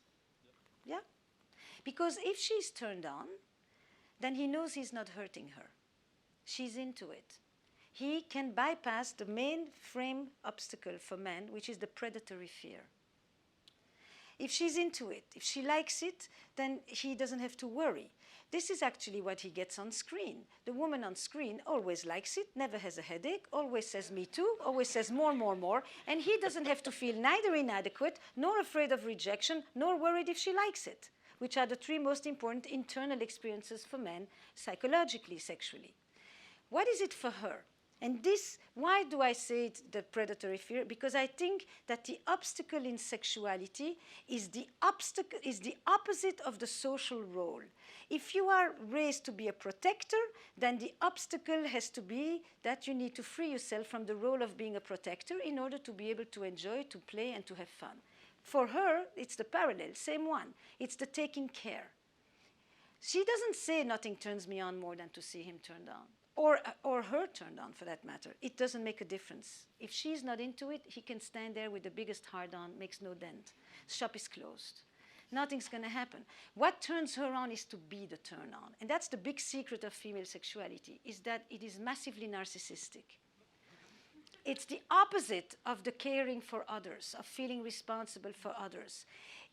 Yeah? Because if she's turned on, then he knows he's not hurting her. She's into it. He can bypass the main frame obstacle for men, which is the predatory fear. If she's into it, if she likes it, then he doesn't have to worry. This is actually what he gets on screen. The woman on screen always likes it, never has a headache, always says me too, always says more, more, more, and he doesn't have to feel neither inadequate, nor afraid of rejection, nor worried if she likes it, which are the 3 most important internal experiences for men, psychologically, sexually. What is it for her? And this, why do I say it's the predatory fear? Because I think that the obstacle in sexuality is the opposite of the social role. If you are raised to be a protector, then the obstacle has to be that you need to free yourself from the role of being a protector in order to be able to enjoy, to play, and to have fun. For her, it's the parallel, same one. It's the taking care. She doesn't say nothing turns me on more than to see him turned on. or her turned on for that matter. It doesn't make a difference. If she's not into it, he can stand there with the biggest hard on, makes no dent. Shop is closed. Nothing's going to happen. What turns her on is to be the turn on. And that's the big secret of female sexuality, is that it is massively narcissistic. It's the opposite of the caring for others, of feeling responsible for others.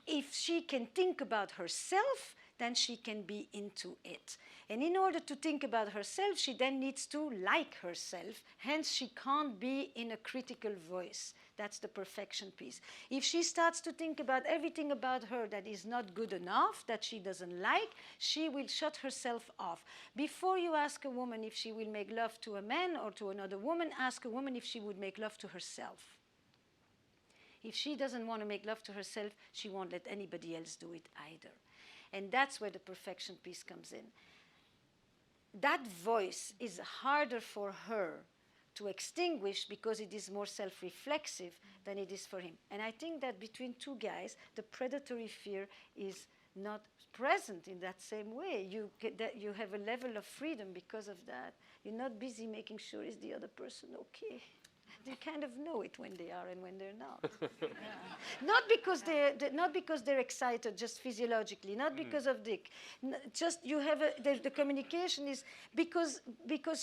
If she can think about herself, then she can be into it. And in order to think about herself, she then needs to like herself. Hence, she can't be in a critical voice. That's the perfection piece. If she starts to think about everything about her that is not good enough, that she doesn't like, she will shut herself off. Before you ask a woman if she will make love to a man or to another woman, ask a woman if she would make love to herself. If she doesn't want to make love to herself, she won't let anybody else do it either. And that's where the perfection piece comes in. That voice is harder for her to extinguish because it is more self-reflexive than it is for him. And I think that between two guys, the predatory fear is not present in that same way. You have a level of freedom because of that. You're not busy making sure is the other person okay. They kind of know it when they are and when they're not. Not because they're excited, just physiologically. Not because of dick. Just you have the communication is because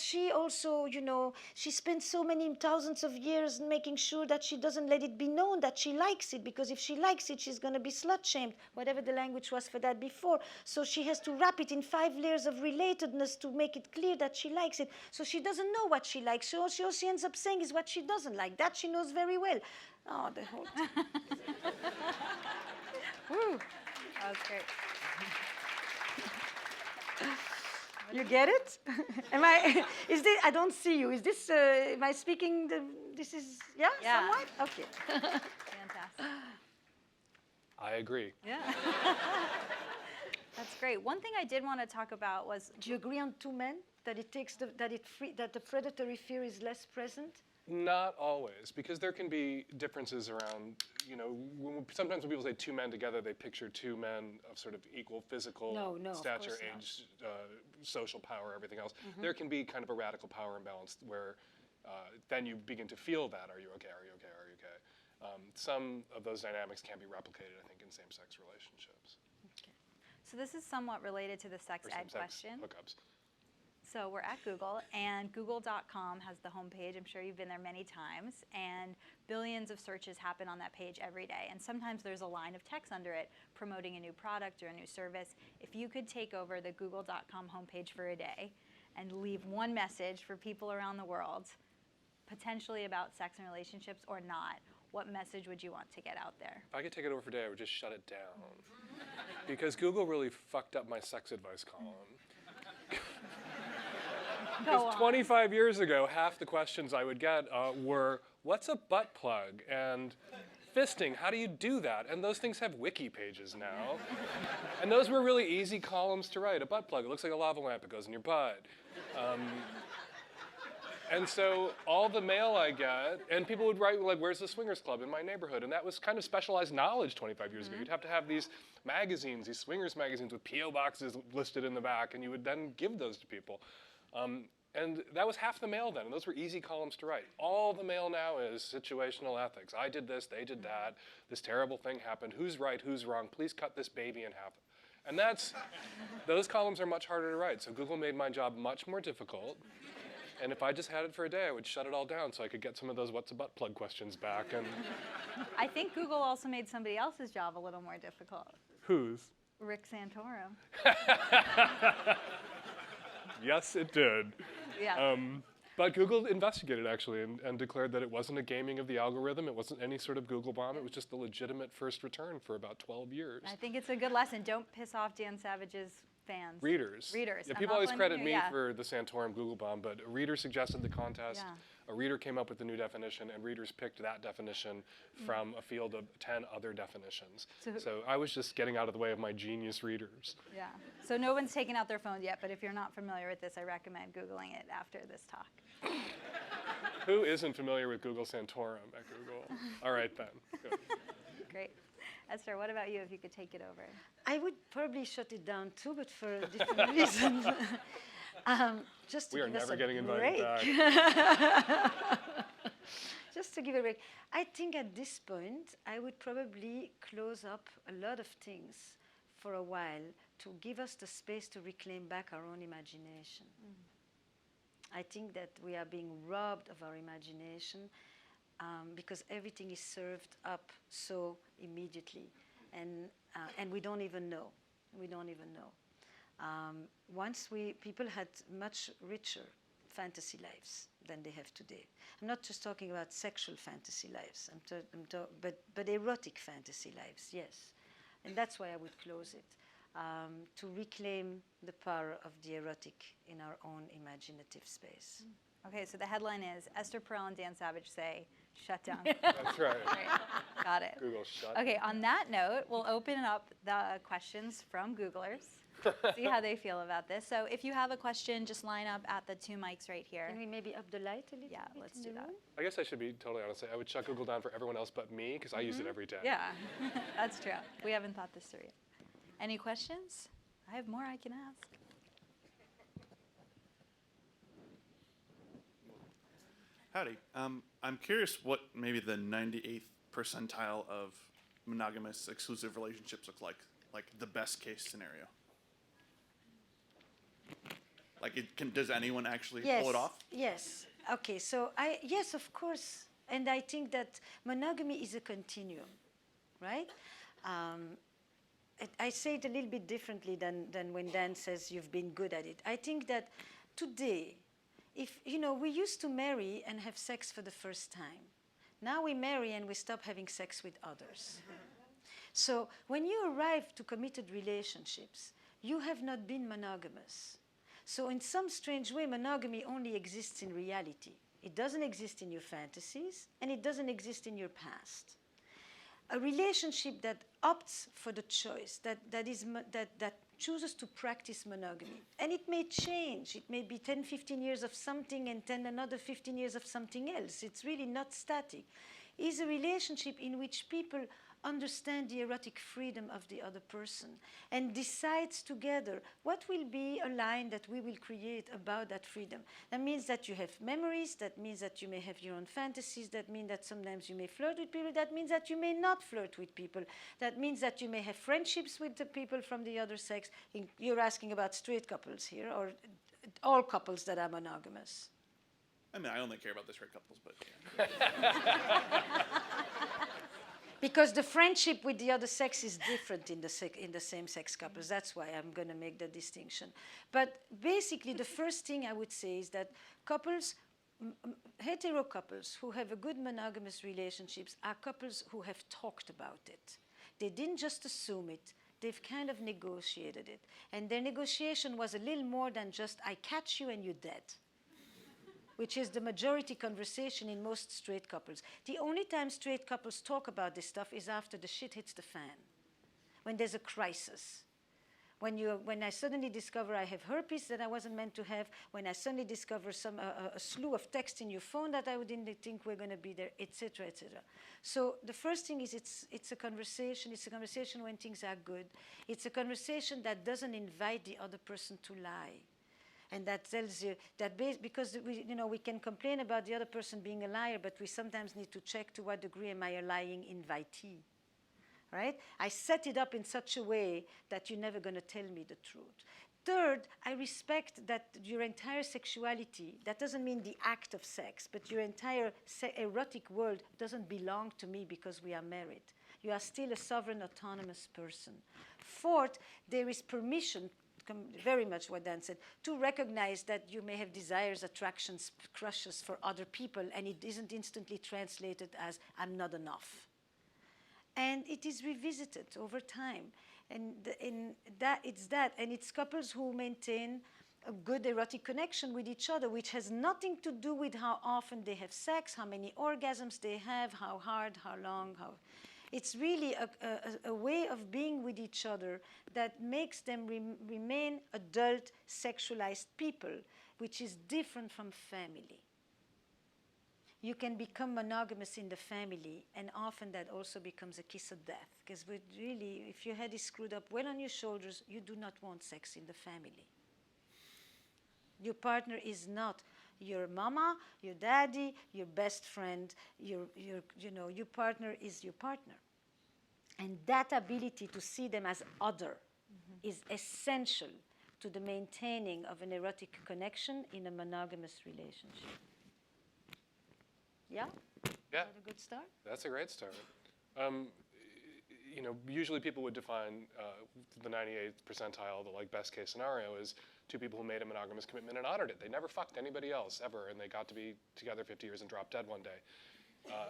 she also, you know, she spent so many thousands of years making sure that she doesn't let it be known that she likes it. Because if she likes it, she's going to be slut-shamed, whatever the language was for that before. So she has to wrap it in 5 layers of relatedness to make it clear that she likes it. So she doesn't know what she likes. So all she ends up saying is what she doesn't like. That she knows very well. Oh, the whole thing. Woo. That was great. You get it? Is this, I don't see you. Is this, am I speaking, this is, yeah? Somewhat? Okay. Fantastic. I agree. Yeah. That's great. One thing I did want to talk about was... Do you agree on two men? That it takes that the predatory fear is less present? Not always, because there can be differences around, you know, sometimes when people say two men together, they picture two men of sort of equal physical stature, age, social power, everything else. Mm-hmm. There can be kind of a radical power imbalance where then you begin to feel that, are you okay, are you okay, are you okay? Some of those dynamics can be replicated, I think, in same-sex relationships. Okay. So this is somewhat related to the sex ed question. Hookups. So we're at Google, and google.com has the homepage. I'm sure you've been there many times, and billions of searches happen on that page every day. And sometimes there's a line of text under it promoting a new product or a new service. If you could take over the google.com homepage for a day and leave one message for people around the world, potentially about sex and relationships or not, what message would you want to get out there? If I could take it over for a day, I would just shut it down. Because Google really fucked up my sex advice column. Because 25 years ago, half the questions I would get were, what's a butt plug? And fisting, how do you do that? And those things have wiki pages now. And those were really easy columns to write. A butt plug, it looks like a lava lamp, it goes in your butt. And so all the mail I get, and people would write, like, where's the swingers club in my neighborhood? And that was kind of specialized knowledge 25 years ago. You'd have to have these magazines, these swingers magazines with P.O. boxes listed in the back, and you would then give those to people. And that was half the mail then, and those were easy columns to write. All the mail now is situational ethics. I did this, they did that, this terrible thing happened, who's right, who's wrong, please cut this baby in half. And those columns are much harder to write, so Google made my job much more difficult. And if I just had it for a day, I would shut it all down so I could get some of those what's a butt plug questions back. And I think Google also made somebody else's job a little more difficult. Whose? Rick Santorum. Yes, it did. Yeah. But Google investigated, actually, and declared that it wasn't a gaming of the algorithm. It wasn't any sort of Google bomb. It was just the legitimate first return for about 12 years. I think it's a good lesson. Don't piss off Dan Savage's fans. Readers. Readers. Yeah, people always credit me for the Santorum Google bomb, but a reader suggested the contest. Yeah. A reader came up with the new definition, and readers picked that definition from a field of 10 other definitions. So I was just getting out of the way of my genius readers. Yeah. So no one's taken out their phones yet, but if you're not familiar with this, I recommend Googling it after this talk. Who isn't familiar with Google Santorum at Google? All right, then. Good. Great. Esther, what about you if you could take it over? I would probably shut it down too, but for a different reason. Just to We are give us never a getting invited break. back. Just to give a break. I think at this point, I would probably close up a lot of things for a while to give us the space to reclaim back our own imagination. I think that we are being robbed of our imagination because everything is served up so immediately, and we don't even know. We don't even know. Once people had much richer fantasy lives than they have today. I'm not just talking about sexual fantasy lives, but erotic fantasy lives, yes. And that's why I would close it, to reclaim the power of the erotic in our own imaginative space. Okay, so the headline is Esther Perel and Dan Savage say, shut down. That's right. Great. Got it. Google shut. Okay, on that note, we'll open up the questions from Googlers, see how they feel about this. So if you have a question, just line up at the 2 mics right here. Can we maybe up the light a little Yeah, bit let's in do the that. room? I guess I should be totally honest. I would shut Google down for everyone else but me because I use it every day. Yeah, that's true. We haven't thought this through yet. Any questions? I have more I can ask. Howdy. I'm curious what maybe the 98th percentile of monogamous exclusive relationships look like the best case scenario. Like, does anyone actually pull it off? Yes. Okay. So yes, of course. And I think that monogamy is a continuum, right? I say it a little bit differently than when Dan says you've been good at it. I think that today, if we used to marry and have sex for the first time. Now we marry and we stop having sex with others. So when you arrive to committed relationships, you have not been monogamous. So in some strange way, monogamy only exists in reality. It doesn't exist in your fantasies, and it doesn't exist in your past. A relationship that opts for the choice, that chooses to practice monogamy, and it may change. It may be 10, 15 years of something and then another 15 years of something else. It's really not static. Is a relationship in which people understand the erotic freedom of the other person and decides together what will be a line that we will create about that freedom. That means that you have memories, that means that you may have your own fantasies, that means that sometimes you may flirt with people, that means that you may not flirt with people, that means that you may have friendships with the people from the other sex. You're asking about straight couples here, or all couples that are monogamous? I mean, I only care about the straight couples, but yeah. Because the friendship with the other sex is different in the same-sex couples. That's why I'm going to make the distinction. But basically, the first thing I would say is that couples, hetero couples who have a good monogamous relationships are couples who have talked about it. They didn't just assume it. They've kind of negotiated it. And their negotiation was a little more than just, I catch you and you're dead, which is the majority conversation in most straight couples. The only time straight couples talk about this stuff is after the shit hits the fan, when there's a crisis. When I suddenly discover I have herpes that I wasn't meant to have, when I suddenly discover a slew of texts in your phone that I didn't think were going to be there, etc., etc. So the first thing is it's a conversation. It's a conversation when things are good. It's a conversation that doesn't invite the other person to lie. And that tells you that because we can complain about the other person being a liar, but we sometimes need to check to what degree am I a lying invitee, right? I set it up in such a way that you're never going to tell me the truth. Third, I respect that your entire sexuality, that doesn't mean the act of sex, but your entire erotic world doesn't belong to me because we are married. You are still a sovereign, autonomous person. Fourth, there is permission, very much what Dan said, to recognize that you may have desires, attractions, crushes for other people, and it isn't instantly translated as, I'm not enough. And it is revisited over time. And it's couples who maintain a good erotic connection with each other, which has nothing to do with how often they have sex, how many orgasms they have, how hard, how long, how... It's really a way of being with each other that makes them remain adult, sexualized people, which is different from family. You can become monogamous in the family, and often that also becomes a kiss of death. Because really, if your head is screwed up well on your shoulders, you do not want sex in the family. Your partner is not your mama, your daddy, your best friend. Your partner is your partner. And that ability to see them as other is essential to the maintaining of an erotic connection in a monogamous relationship. Yeah? Yeah, Is that a good start? that's a great start. Usually people would define the 98th percentile, the best case scenario, is two people who made a monogamous commitment and honored it. They never fucked anybody else ever, and they got to be together 50 years and dropped dead one day.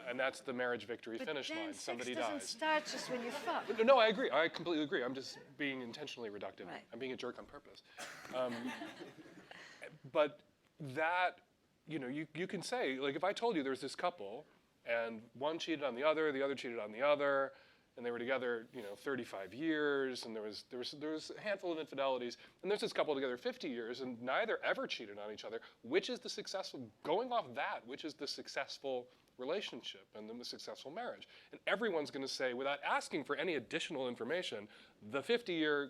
And that's the marriage victory finish line. Somebody Sex doesn't dies. start just when you fuck. No, I agree. I completely agree. I'm just being intentionally reductive. Right. I'm being a jerk on purpose. But that, you can say, if I told you there was this couple, and one cheated on the other cheated on the other, and they were together, 35 years, and there was a handful of infidelities, and there's this couple together 50 years, and neither ever cheated on each other. Which is the successful, going off that, which is the successful relationship and then the successful marriage? And everyone's going to say, without asking for any additional information, the 50-year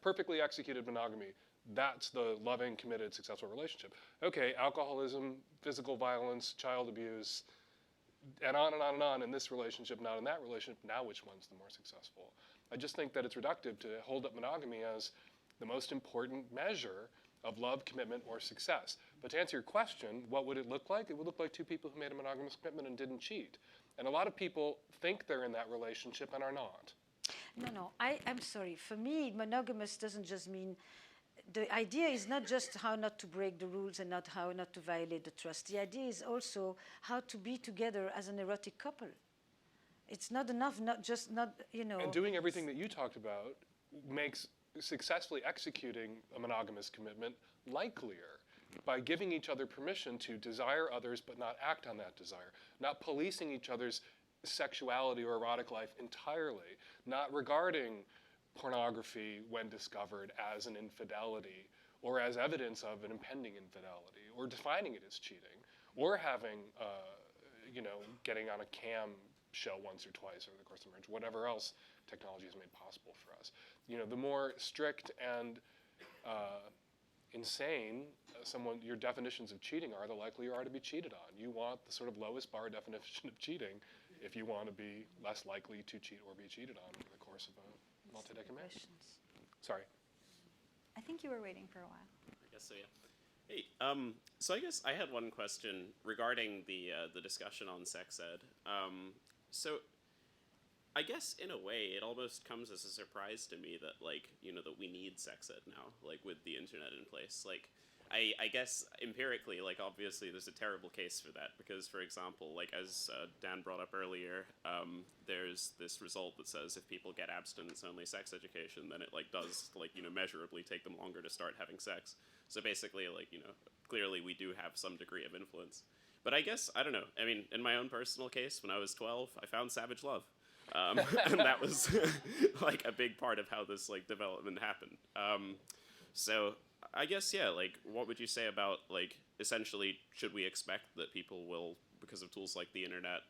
perfectly executed monogamy, that's the loving, committed, successful relationship. Okay, alcoholism, physical violence, child abuse, and on and on and on in this relationship, not in that relationship. Now which one's the more successful? I just think that it's reductive to hold up monogamy as the most important measure of love, commitment, or success. But to answer your question, what would it look like? It would look like two people who made a monogamous commitment and didn't cheat. And a lot of people think they're in that relationship and are not. No, I'm sorry. For me, monogamous doesn't just mean, the idea is not just how not to break the rules and not how not to violate the trust. The idea is also how to be together as an erotic couple. It's not enough, And doing everything that you talked about makes successfully executing a monogamous commitment likelier by giving each other permission to desire others but not act on that desire, not policing each other's sexuality or erotic life entirely, not regarding pornography when discovered as an infidelity or as evidence of an impending infidelity, or defining it as cheating, or having, getting on a cam show once or twice over the course of marriage, whatever else technology has made possible for us. The more strict and insane your definitions of cheating are, the likelier you are to be cheated on. You want the sort of lowest bar definition of cheating if you want to be less likely to cheat or be cheated on over the course of a multi-decade marriage. Sorry. I think you were waiting for a while. I guess so, yeah. Hey, so I guess I had one question regarding the discussion on sex ed. So I guess in a way it almost comes as a surprise to me that that we need sex ed now, with the internet in place. I guess empirically, obviously there's a terrible case for that because, for example, as Dan brought up earlier, there's this result that says if people get abstinence-only sex education, then it does measurably take them longer to start having sex. So basically, clearly we do have some degree of influence. But I guess, I don't know, I mean, in my own personal case, when I was 12, I found savage love. And that was a big part of how this development happened. So I guess, yeah, what would you say about essentially should we expect that people will, because of tools like the internet,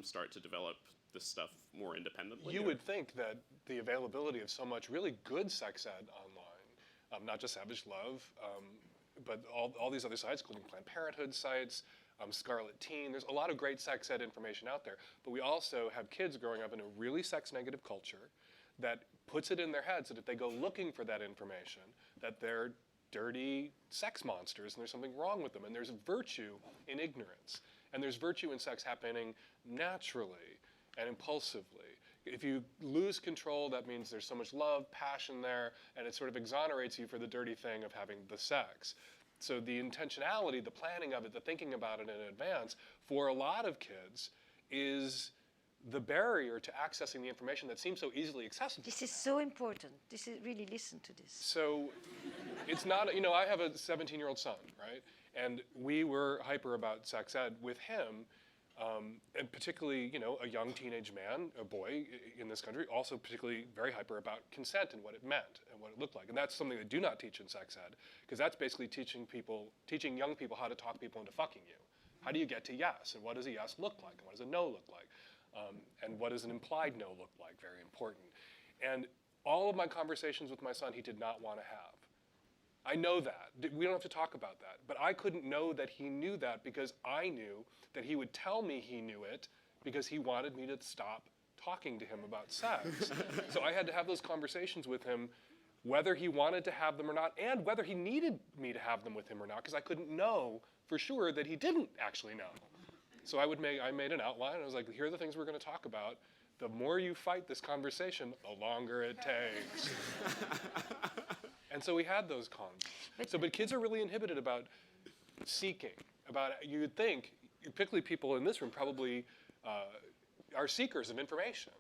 start to develop this stuff more independently? You would think that the availability of so much really good sex ed online, not just Savage Love, but all these other sites, including Planned Parenthood sites, Scarlet Teen, there's a lot of great sex ed information out there. But we also have kids growing up in a really sex-negative culture that puts it in their heads that if they go looking for that information, that they're dirty sex monsters and there's something wrong with them. And there's virtue in ignorance. And there's virtue in sex happening naturally and impulsively. If you lose control, that means there's so much love, passion there, and it sort of exonerates you for the dirty thing of having the sex. So the intentionality, the planning of it, the thinking about it in advance, for a lot of kids is the barrier to accessing the information that seems so easily accessible. This is so important. This is really, listen to this. So it's not, I have a 17-year-old son, right? And we were hyper about sex ed with him, and particularly, a young teenage man, a boy in this country, also particularly very hyper about consent and what it meant and what it looked like. And that's something they do not teach in sex ed, because that's basically teaching young people how to talk people into fucking you. How do you get to yes? And what does a yes look like? And what does a no look like? And what does an implied no look like? Very important. And all of my conversations with my son, he did not want to have. I know that. We don't have to talk about that. But I couldn't know that he knew that because I knew that he would tell me he knew it because he wanted me to stop talking to him about sex. So I had to have those conversations with him, whether he wanted to have them or not, and whether he needed me to have them with him or not, because I couldn't know for sure that he didn't actually know. So I made an outline. I was like, here are the things we're going to talk about. The more you fight this conversation, the longer it takes. And so we had those cons. But kids are really inhibited about seeking. You would think, particularly people in this room probably are seekers of information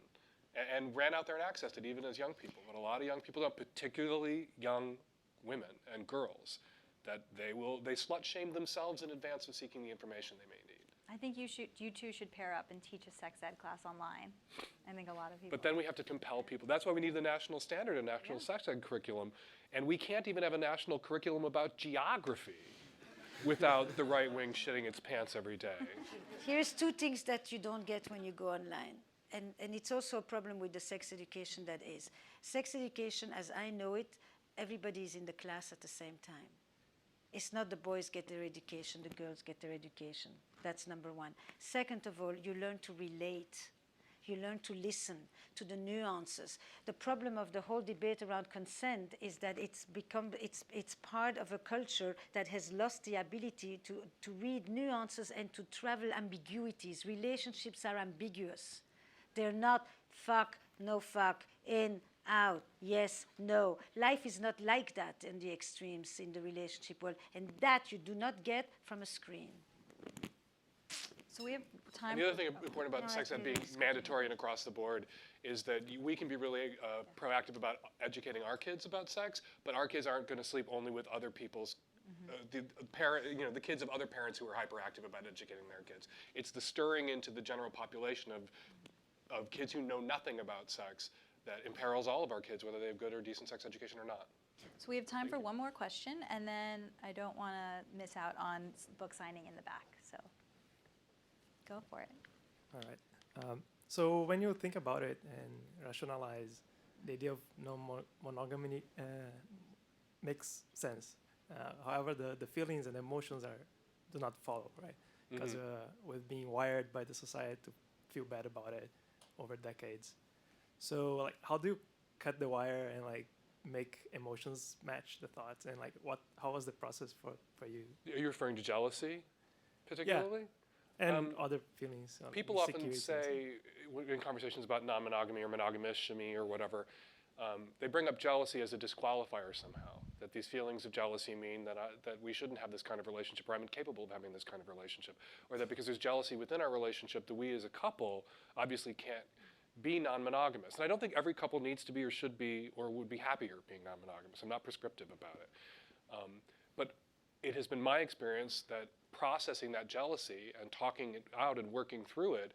and ran out there and accessed it even as young people. But a lot of young people don't, particularly young women and girls, that they slut shame themselves in advance of seeking the information they may need. I think you two should pair up and teach a sex ed class online. I think a lot of people. But then we have to compel people. That's why we need the national standard, a national sex ed curriculum. And we can't even have a national curriculum about geography without the right wing shitting its pants every day. Here's two things that you don't get when you go online. And it's also a problem with the sex education that is. Sex education, as I know it, everybody is in the class at the same time. It's not the boys get their education, the girls get their education. That's number one. Second of all, you learn to relate. You learn to listen to the nuances. The problem of the whole debate around consent is that it's part of a culture that has lost the ability to read nuances and to travel ambiguities. Relationships are ambiguous. They're not fuck, no fuck, in, out, yes, no. Life is not like that in the extremes in the relationship world, and that you do not get from a screen. So we have time. And the other thing important about sex ed being mandatory and across the board is that we can be really proactive about educating our kids about sex, but our kids aren't going to sleep only with other people's the kids of other parents who are hyperactive about educating their kids. It's the stirring into the general population of kids who know nothing about sex that imperils all of our kids, whether they have good or decent sex education or not. So we have time for one more question, and then I don't want to miss out on book signing in the back. So go for it. All right. So when you think about it and rationalize, the idea of monogamy makes sense. However, the feelings and emotions do not follow, right? Because we're being wired by the society to feel bad about it over decades. So like, how do you cut the wire and like make emotions match the thoughts? And like, how was the process for you? Are you referring to jealousy, particularly? Yeah. And other feelings. People often say in conversations about non-monogamy or monogamishemy or whatever, they bring up jealousy as a disqualifier somehow. That these feelings of jealousy mean that we shouldn't have this kind of relationship, or I'm incapable of having this kind of relationship, or that because there's jealousy within our relationship, that we as a couple obviously can't be non-monogamous. And I don't think every couple needs to be or should be or would be happier being non-monogamous. I'm not prescriptive about it. But it has been my experience that processing that jealousy and talking it out and working through it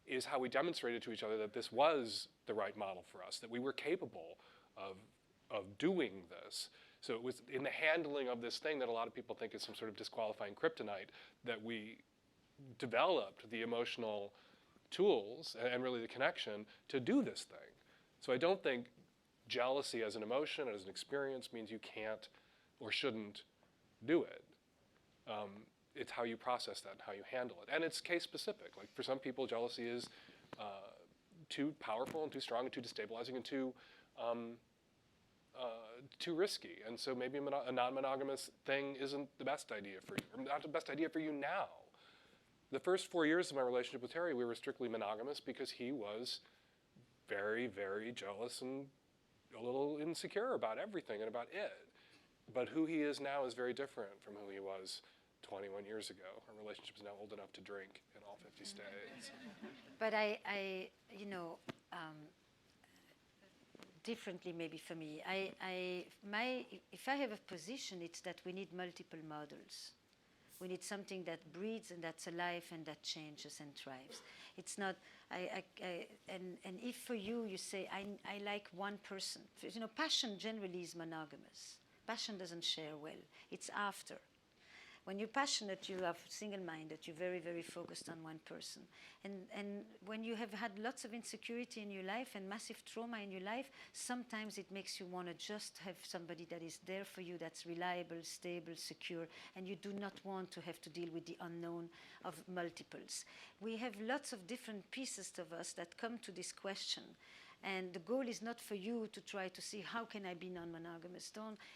is how we demonstrated to each other that this was the right model for us, that we were capable of doing this. So it was in the handling of this thing that a lot of people think is some sort of disqualifying kryptonite that we developed the emotional tools and really the connection to do this thing. So I don't think jealousy as an emotion, as an experience, means you can't or shouldn't do it. It's how you process that and how you handle it. And it's case specific. Like for some people, jealousy is too powerful and too strong and too destabilizing and too risky. And so maybe a non-monogamous thing isn't the best idea for you, or not the best idea for you now. The first 4 years of my relationship with Terry, we were strictly monogamous because he was very, very jealous and a little insecure about everything and about it. But who he is now is very different from who he was 21 years ago. Our relationship is now old enough to drink in all 50 states. But differently maybe for me, if I have a position, it's that we need multiple models. We need something that breeds and that's alive and that changes and thrives. It's not, and if for you, you say, I like one person. Passion generally is monogamous. Passion doesn't share well. It's after. When you're passionate, you are single-minded. You're very, very focused on one person. And when you have had lots of insecurity in your life and massive trauma in your life, sometimes it makes you want to just have somebody that is there for you, that's reliable, stable, secure, and you do not want to have to deal with the unknown of multiples. We have lots of different pieces of us that come to this question. And the goal is not for you to try to see how can I be non-monogamous.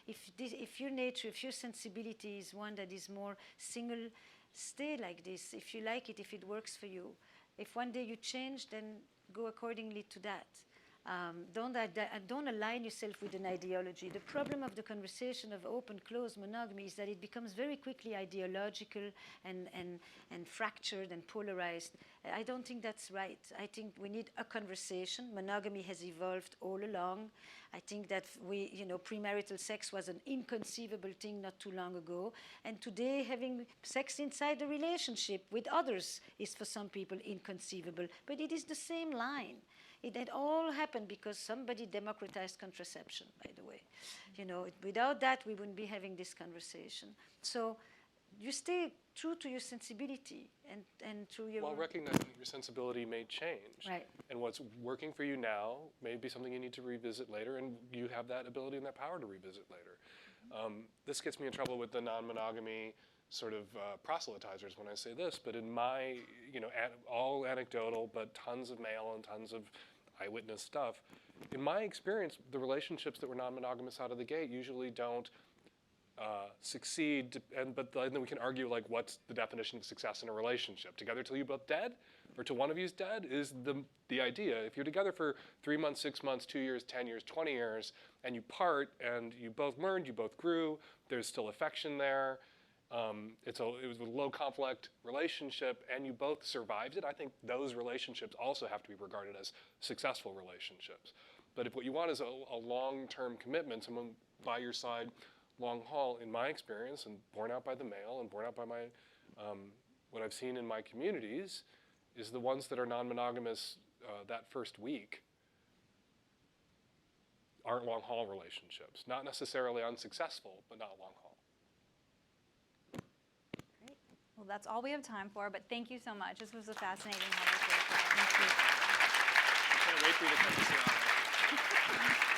If your nature, if your sensibility is one that is more single, stay like this. If you like it, if it works for you. If one day you change, then go accordingly to that. Don't align yourself with an ideology. The problem of the conversation of open-closed monogamy is that it becomes very quickly ideological and fractured and polarized. I don't think that's right. I think we need a conversation. Monogamy has evolved all along. I think that premarital sex was an inconceivable thing not too long ago. And today, having sex inside the relationship with others is for some people inconceivable. But it is the same line. It had all happened because somebody democratized contraception, by the way. Without that, we wouldn't be having this conversation. So you stay true to your sensibility and to your... While recognizing that your sensibility may change. Right. And what's working for you now may be something you need to revisit later, and you have that ability and that power to revisit later. This gets me in trouble with the non-monogamy sort of proselytizers when I say this, but in my, all anecdotal, but tons of mail and tons of eyewitness stuff, in my experience, the relationships that were non-monogamous out of the gate usually don't succeed, but then we can argue, like, what's the definition of success in a relationship? Together till you both dead? Or till one of you's dead is the idea. If you're together for 3 months, 6 months, 2 years, 10 years, 20 years, and you part, and you both learned, you both grew, there's still affection there, it was a low conflict relationship, and you both survived it, I think those relationships also have to be regarded as successful relationships. But if what you want is a long-term commitment, someone by your side, long haul, in my experience, and borne out by the male, and borne out by my, what I've seen in my communities, is the ones that are non-monogamous that first week aren't long-haul relationships. Not necessarily unsuccessful, but not long-haul. Great. Well, that's all we have time for, but thank you so much. This was a fascinating conversation. I can't wait for you to cut this out.